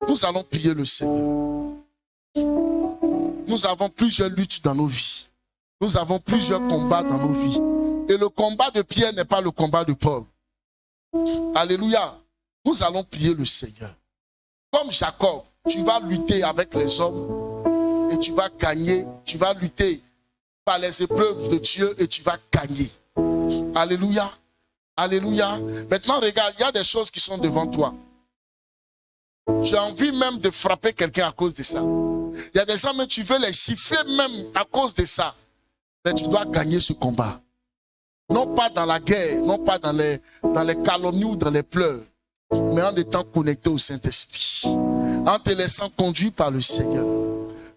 Nous allons prier le Seigneur. Nous avons plusieurs luttes dans nos vies. Nous avons plusieurs combats dans nos vies. Et le combat de Pierre n'est pas le combat de Paul. Alléluia. Nous allons prier le Seigneur. Comme Jacob, tu vas lutter avec les hommes et tu vas gagner. Tu vas lutter par les épreuves de Dieu et tu vas gagner. Alléluia. Alléluia. Maintenant, regarde, il y a des choses qui sont devant toi. Tu as envie même de frapper quelqu'un à cause de ça. Il y a des gens, mais tu veux les chiffrer même à cause de ça. Mais tu dois gagner ce combat. Non pas dans la guerre, non pas dans les calomnies ou dans les pleurs, mais en étant connecté au Saint-Esprit. En te laissant conduire par le Seigneur.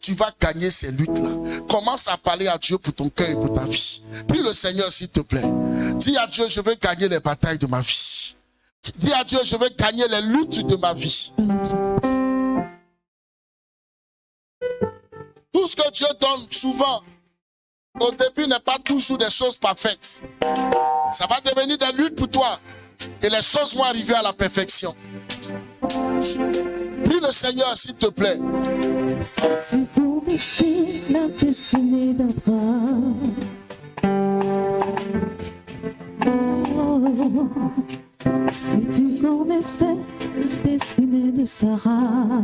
Tu vas gagner ces luttes-là. Commence à parler à Dieu pour ton cœur et pour ta vie. Prie le Seigneur, s'il te plaît. Dis à Dieu, je veux gagner les batailles de ma vie. Dis à Dieu, je veux gagner les luttes de ma vie. Tout ce que Dieu donne souvent, au début, n'est pas toujours des choses parfaites. Ça va devenir des luttes pour toi. et les choses vont arriver à la perfection. Prie le Seigneur, s'il te plaît. Si tu connaissais la destinée d'Abraham, si tu connaissais la destinée de Sarah,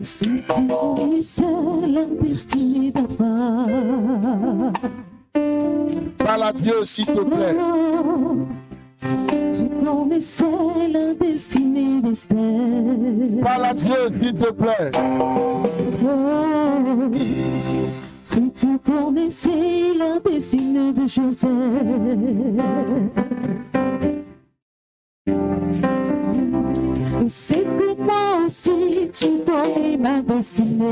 si tu connaissais la destinée d'Abraham, Parle à Dieu, s'il te plaît. tu connaissais la destinée d'Esther. Parle à Dieu, s'il te plaît. Si tu connaissais la destinée de Joseph, c'est que moi aussi tu connais ma destinée.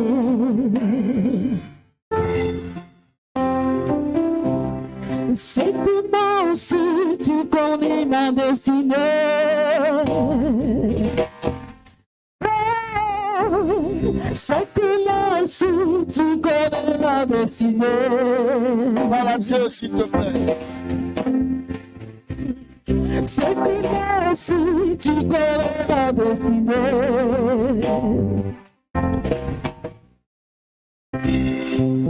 C'est que moi aussi tu connais ma destinée. C'est que moi aussi tu connais ma destinée. Parle à Dieu, s'il te plaît. C'est que moi aussi tu connais ma destinée.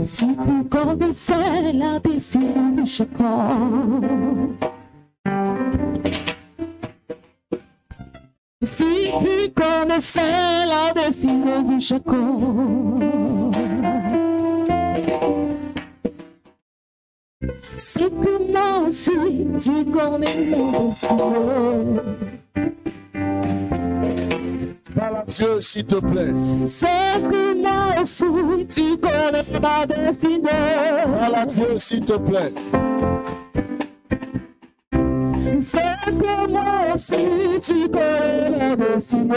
Si tu connaissais la destinée de Jacob, si tu connaissais la destinée de Jacob, c'est que moi aussi tu connais ma destinée. Parle à Dieu, s'il te plaît. C'est que moi aussi tu connais ma destinée. Parle à Dieu, s'il te plaît. C'est que moi aussi tu connais ma destinée.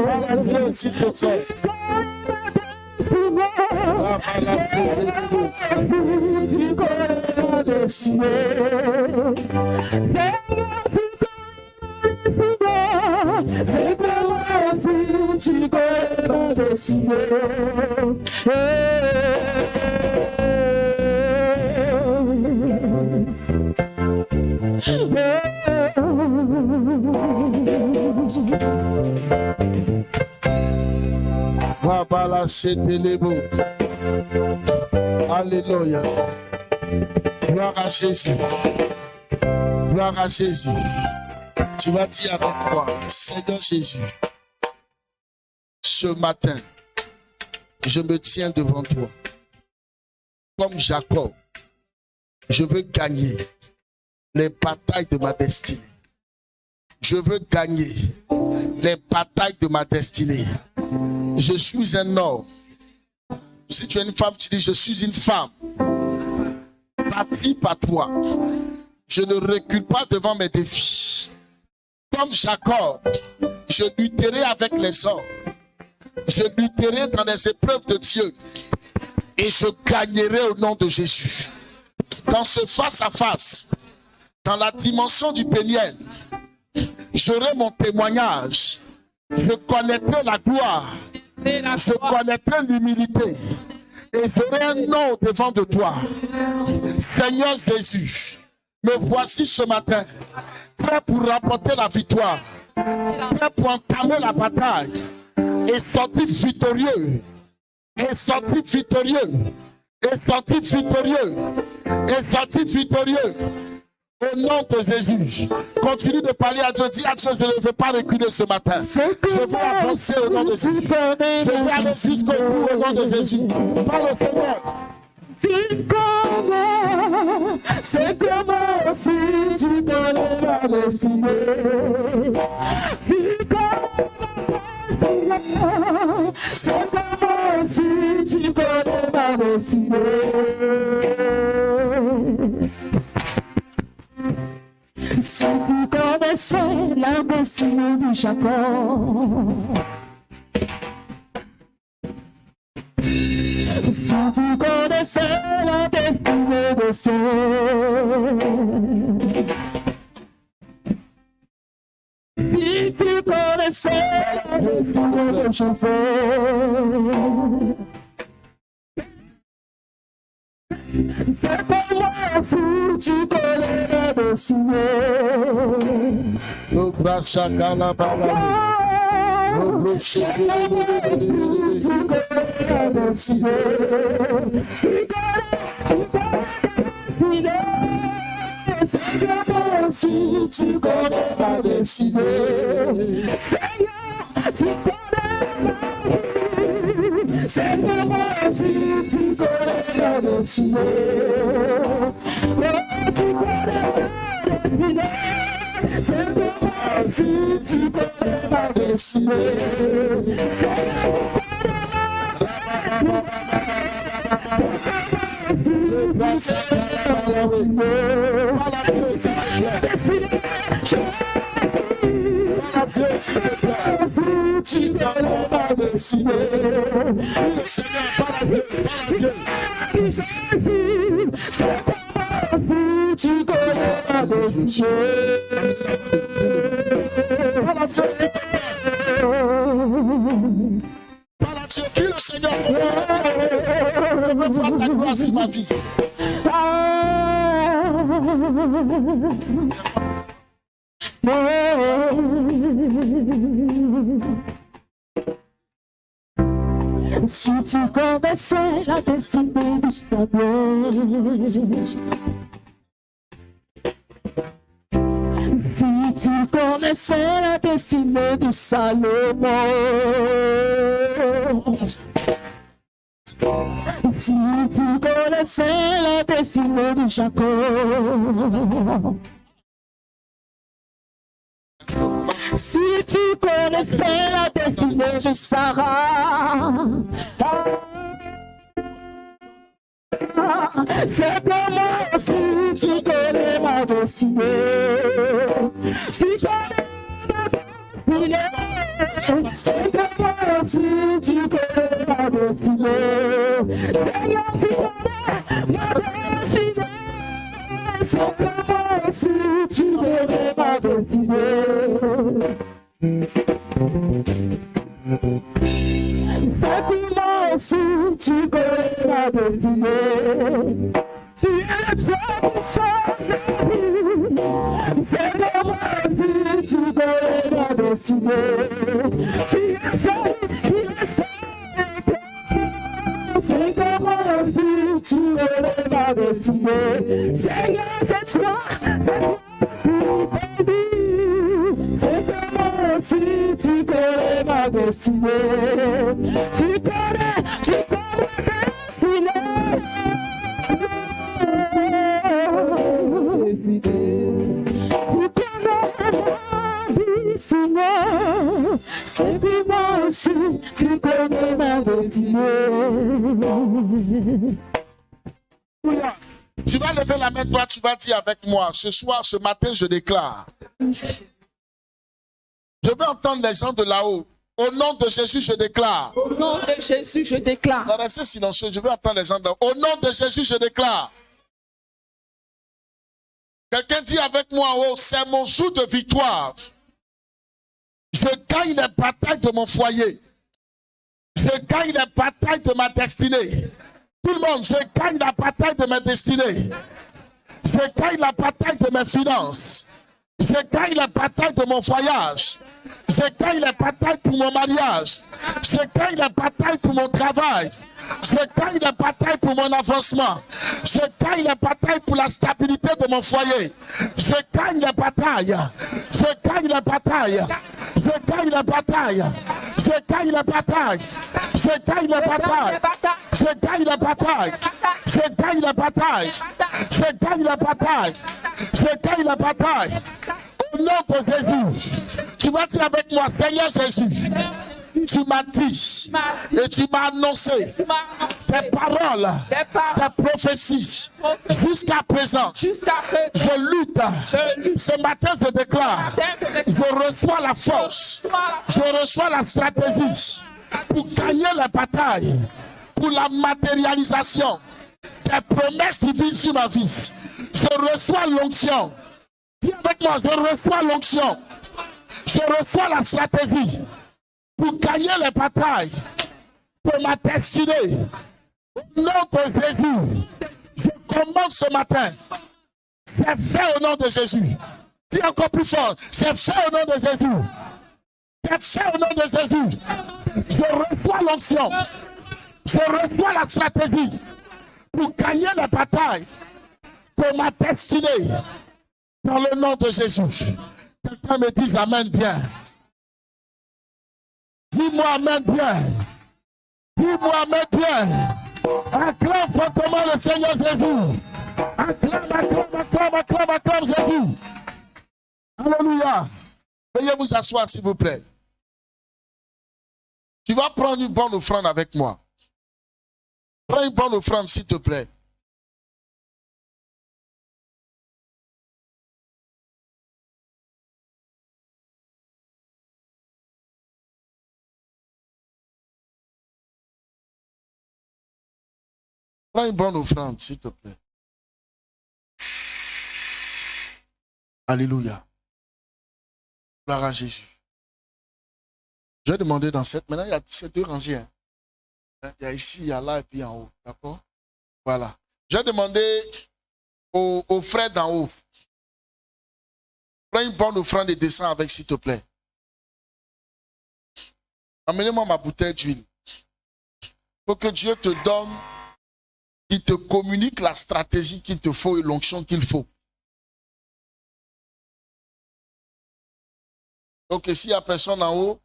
Parle à Dieu, s'il te plaît. Tu connais ma destinée. C'est que moi aussi tu connais ma destinée. Alléluia. Gloire à Jésus. Gloire à Jésus. Tu vas dire avec moi, Seigneur Jésus, ce matin, je me tiens devant toi. Comme Jacob, je veux gagner les batailles de ma destinée. Je veux gagner les batailles de ma destinée. Je suis un homme. Si tu es une femme, tu dis, je suis une femme. Bâtie par toi. Je ne recule pas devant mes défis. Comme Jacob, je lutterai avec les hommes. Je lutterai dans les épreuves de Dieu. Et je gagnerai au nom de Jésus. Dans ce face-à-face, dans la dimension du Péniel, j'aurai mon témoignage. Je connaîtrai la gloire. Je connaîtrai l'humilité. Et j'aurai un nom devant de toi. Seigneur Jésus, me voici ce matin, prêt pour remporter la victoire, prêt pour entamer la bataille et sortir victorieux, et sortir victorieux, et sortir victorieux, et sortir victorieux. Au nom de Jésus, continue de parler à Dieu. Dis à Dieu, je ne veux pas reculer ce matin. Je veux avancer au nom de Jésus. Je veux aller jusqu'au bout au nom de Jésus. Parle au Seigneur. Tu connais, c'est comment si tu connais ma destinée. Tu connais, c'est comment si tu connais ma destinée. Si tu connaissais la destinée de Jacob, si tu connaissais la destinée de Esther, si connaissais la destinée de Joseph. C'est comment si tu connais la destinée. Le brachaka la balade. Le brachaka la balade. Tu connais la destinée. Tu connais la destinée. C'est comment si tu connais la destinée. Seigneur, tu connais la vie. C'est comment si tu connais la destinée. Oh, tu connais la destinée. C'est comment si tu connais la destinée. Tu connais la destinée. Le Seigneur parle à Dieu, c'est comment si tu connais la destinée. Parle à Dieu. Parle à Dieu, prie le Seigneur. Je veux voir ta gloire sur ma vie. Si tu connaissais la destinée du Seigneur, si tu connaissais la destinée de Salomon, si tu connaissais la destinée de Jacob, si tu connaissais la destinée de Sarah, c'est comment si tu connais ma destinée. Si tu connais ma destinée, c'est comment si tu connais ma destinée. Seigneur, tu connais ma destinée. C'est comment si tu connais ma destinée. C'est comment si tu connais ma destinée. Tu es le Dieu qui change la vie. C'est comment si tu connais ma destinée. Tu es celui qui reste. C'est comment si tu connais ma destinée. Seigneur, c'est toi, c'est toi qui bénis. C'est comment si tu connais ma destinée. Tu connais ma destinée. Tu connais ma destinée. C'est comment si tu connais ma destinée. Tu vas lever la main droite, tu vas dire avec moi, ce soir, ce matin, je déclare. Je veux entendre les gens de là-haut. Au nom de Jésus, je déclare. Au nom de Jésus, je déclare. Non, restez silencieux, je veux entendre les gens de là-haut. Au nom de Jésus, je déclare. Quelqu'un dit avec moi, oh, c'est mon jour de victoire. Je gagne les batailles de mon foyer. Je gagne les batailles de ma destinée. Tout le monde, je gagne la bataille de ma destinée. Je gagne la bataille de mes finances. Je gagne la bataille de mon voyage. Je gagne la bataille pour mon mariage. Je gagne la bataille pour mon travail. Je gagne la bataille pour mon avancement. Je gagne la bataille pour la stabilité de mon foyer. Je gagne la bataille. Je gagne la bataille. Je gagne la bataille. Je gagne la bataille. Je gagne la bataille. Je gagne la bataille. Je gagne la bataille. Je gagne la bataille. Je gagne la bataille. Au nom de Jésus, tu vas dire avec moi, Seigneur Jésus, tu m'as dit et tu m'as annoncé tes paroles, tes prophéties. Jusqu'à présent, je lutte. Ce matin, je déclare, je reçois la force, je reçois la stratégie pour gagner la bataille, pour la matérialisation des promesses divines sur ma vie. Je reçois l'onction. Dis avec moi, je reçois l'onction. Je Je reçois la stratégie pour gagner les batailles de ma destinée. Au nom de Jésus, je commence ce matin. C'est fait au nom de Jésus. Dis encore plus fort. C'est fait au nom de Jésus. C'est fait au nom de Jésus. Je reçois l'onction. Je reçois la stratégie pour gagner les batailles de ma destinée. Dans le nom de Jésus. Quelqu'un me dise Amen bien. Dis-moi Amen bien. Dis-moi Amen bien. Acclame fortement le Seigneur Jésus. Acclame Jésus. Alléluia. Veuillez vous asseoir s'il vous plaît. Tu vas prendre une bonne offrande avec moi. Prends une bonne offrande s'il te plaît. Prends une bonne offrande, s'il te plaît. Alléluia. Gloire à Jésus. Je vais demander dans cette... Maintenant, il y a ces deux rangées. Hein. Il y a ici, il y a là et puis en haut. D'accord? Voilà. Je vais demander aux frères d'en haut. Prends une bonne offrande et descends avec, s'il te plaît. Amenez-moi ma bouteille d'huile. Pour que Dieu te donne... Il te communique la stratégie qu'il te faut et l'onction qu'il faut. Donc, s'il n'y a personne en haut,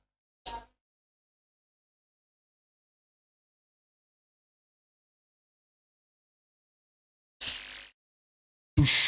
touche.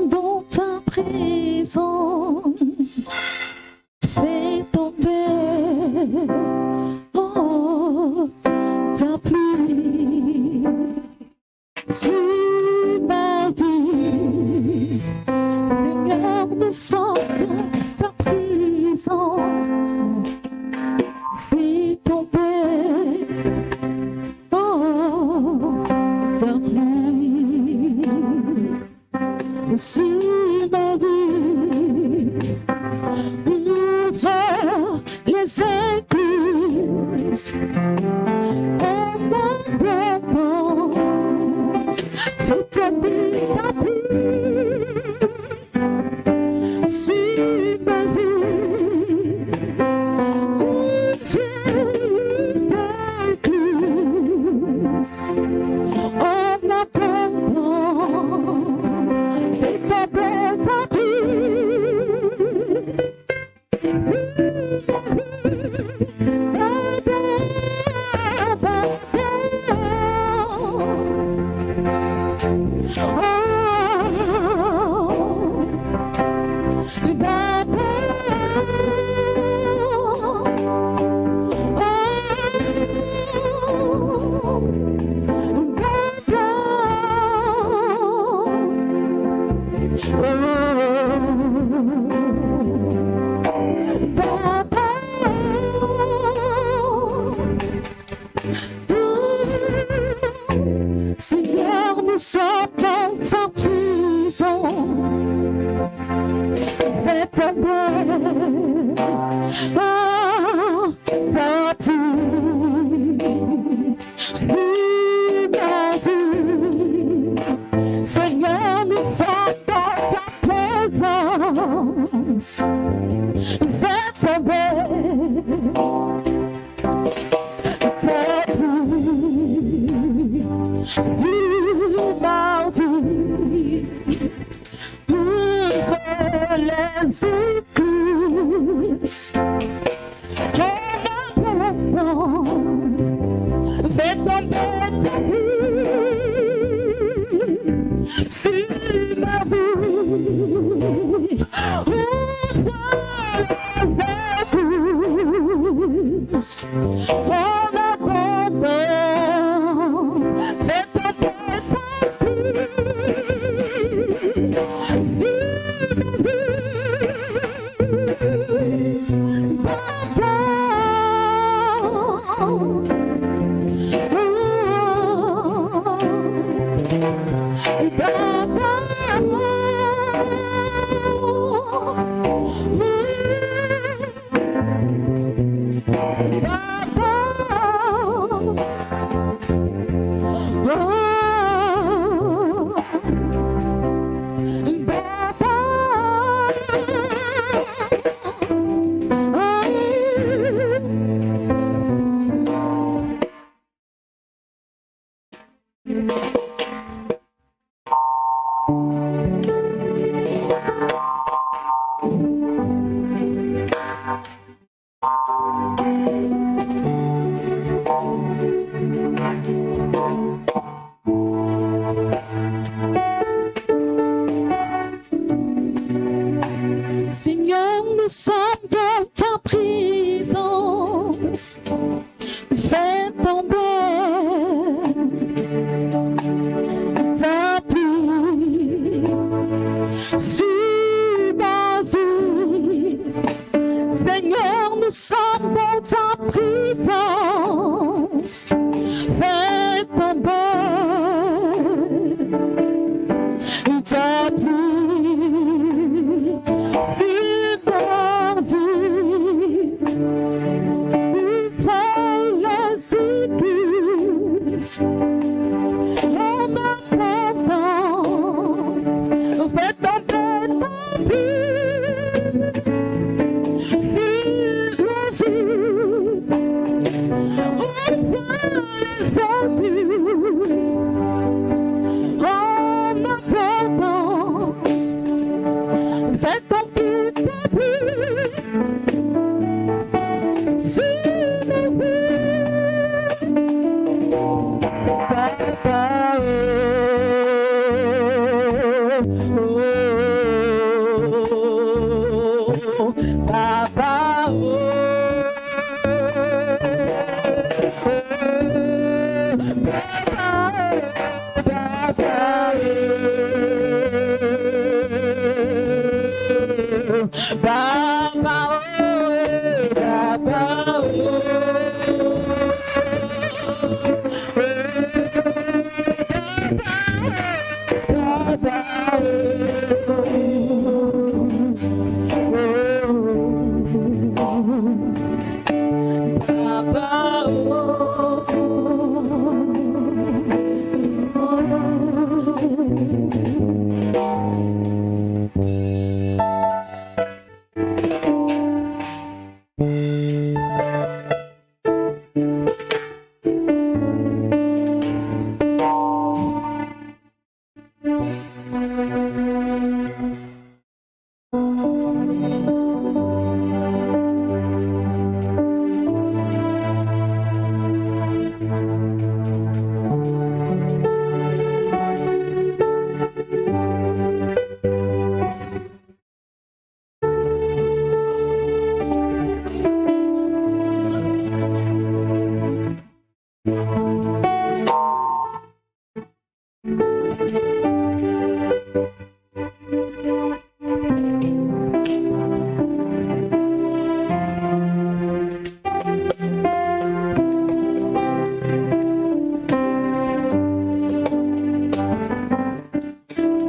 Dans ta présence, fais tomber, oh, ta pluie sur ma vie. Seigneur, nous sommes dans ta présence, fais tomber, oh, ta pluie. Sur ma vie, ouvre les églises, en abondance, fais tomber ta pluie sur ma vie, ouvre les églises, en abondance. Seigneur, nous sommes dans ta prison. Fais tomber ta pluie sur ma vie. Seigneur, nous sommes dans ta présence. Fais tomber ta pluie sur ma vie. Ouvre les écluses, en Seigneur, nous sommes dans ta présence. Fais tomber ta pluie sur ma vie. Seigneur, nous sommes dans ta présence. Fais tomber ta pluie sur ma vie. Ouvre les églises en abondance. Fais tomber ta pluie sur ma vie. Ouvre les églises en abondance. Fais tomber ta pluie sur ma vie. Papa, oh, Papa,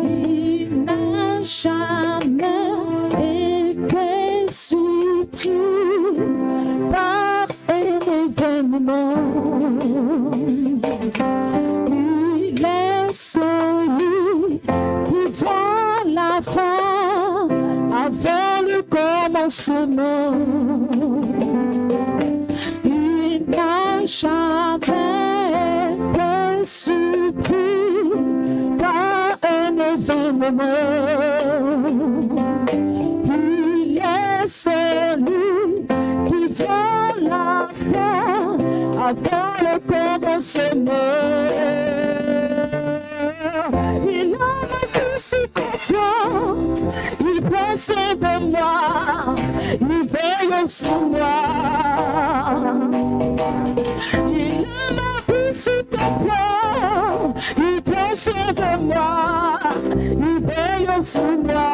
il n'a jamais été surpris par un événement. Il est celui qui voit la fin avant le commencement. Il n'a jamais été surpris par un événement. Il est celui qui voit la fin avant le commencement. Il a été si confiant, il prend soin de moi, il veille sur moi. veille sur moi.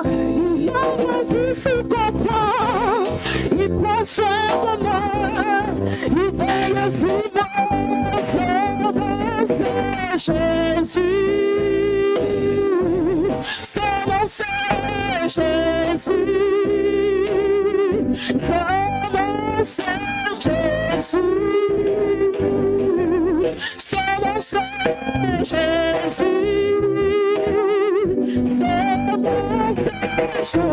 Il a ma vie sous contrôle, il prend soin de moi, il veille sur moi. Son nom c'est Jésus, son nom c'est Jésus, son nom c'est Jésus, son nom c'est Jésus, son nom c'est Jésus,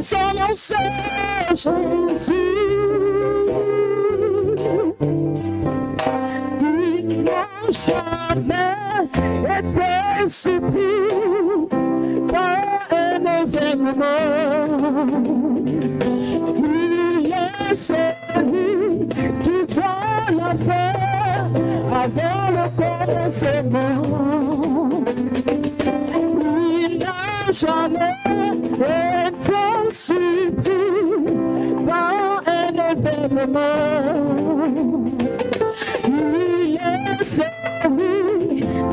son nom c'est Jésus. Il n'a jamais été surpris par un événement. Il est celui qui voit la fin avant le commencement. Il n'a jamais été surpris par un événement. Il est celui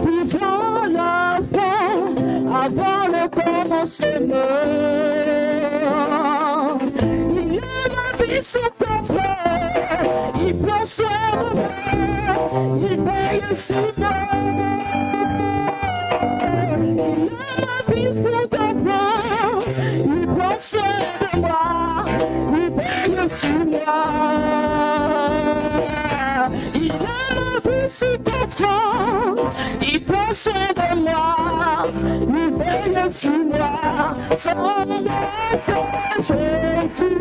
qui voit la fin avant le commencement. Il est ma vie sous contrôle, il prend soin de moi, il veille sur moi. Il est ma vie sous contrôle, il prend soin de moi, il veille sur moi. Il a la vie sous contrôle, il prend soin de moi, il veille sur moi. Son nom c'est Jésus,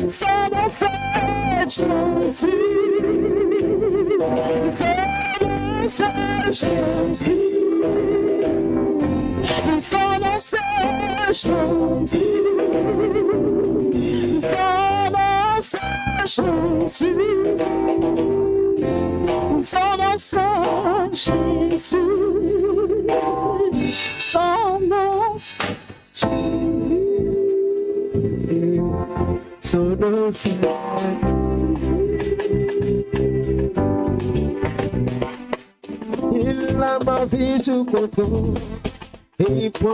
son nom c'est Jésus, son nom c'est Jésus, son nom c'est Jésus, son nom c'est Jésus, son nom c'est Jésus, son nom c'est Jésus, son nom c'est Jésus. Il a ma vie sous contrôle et il prend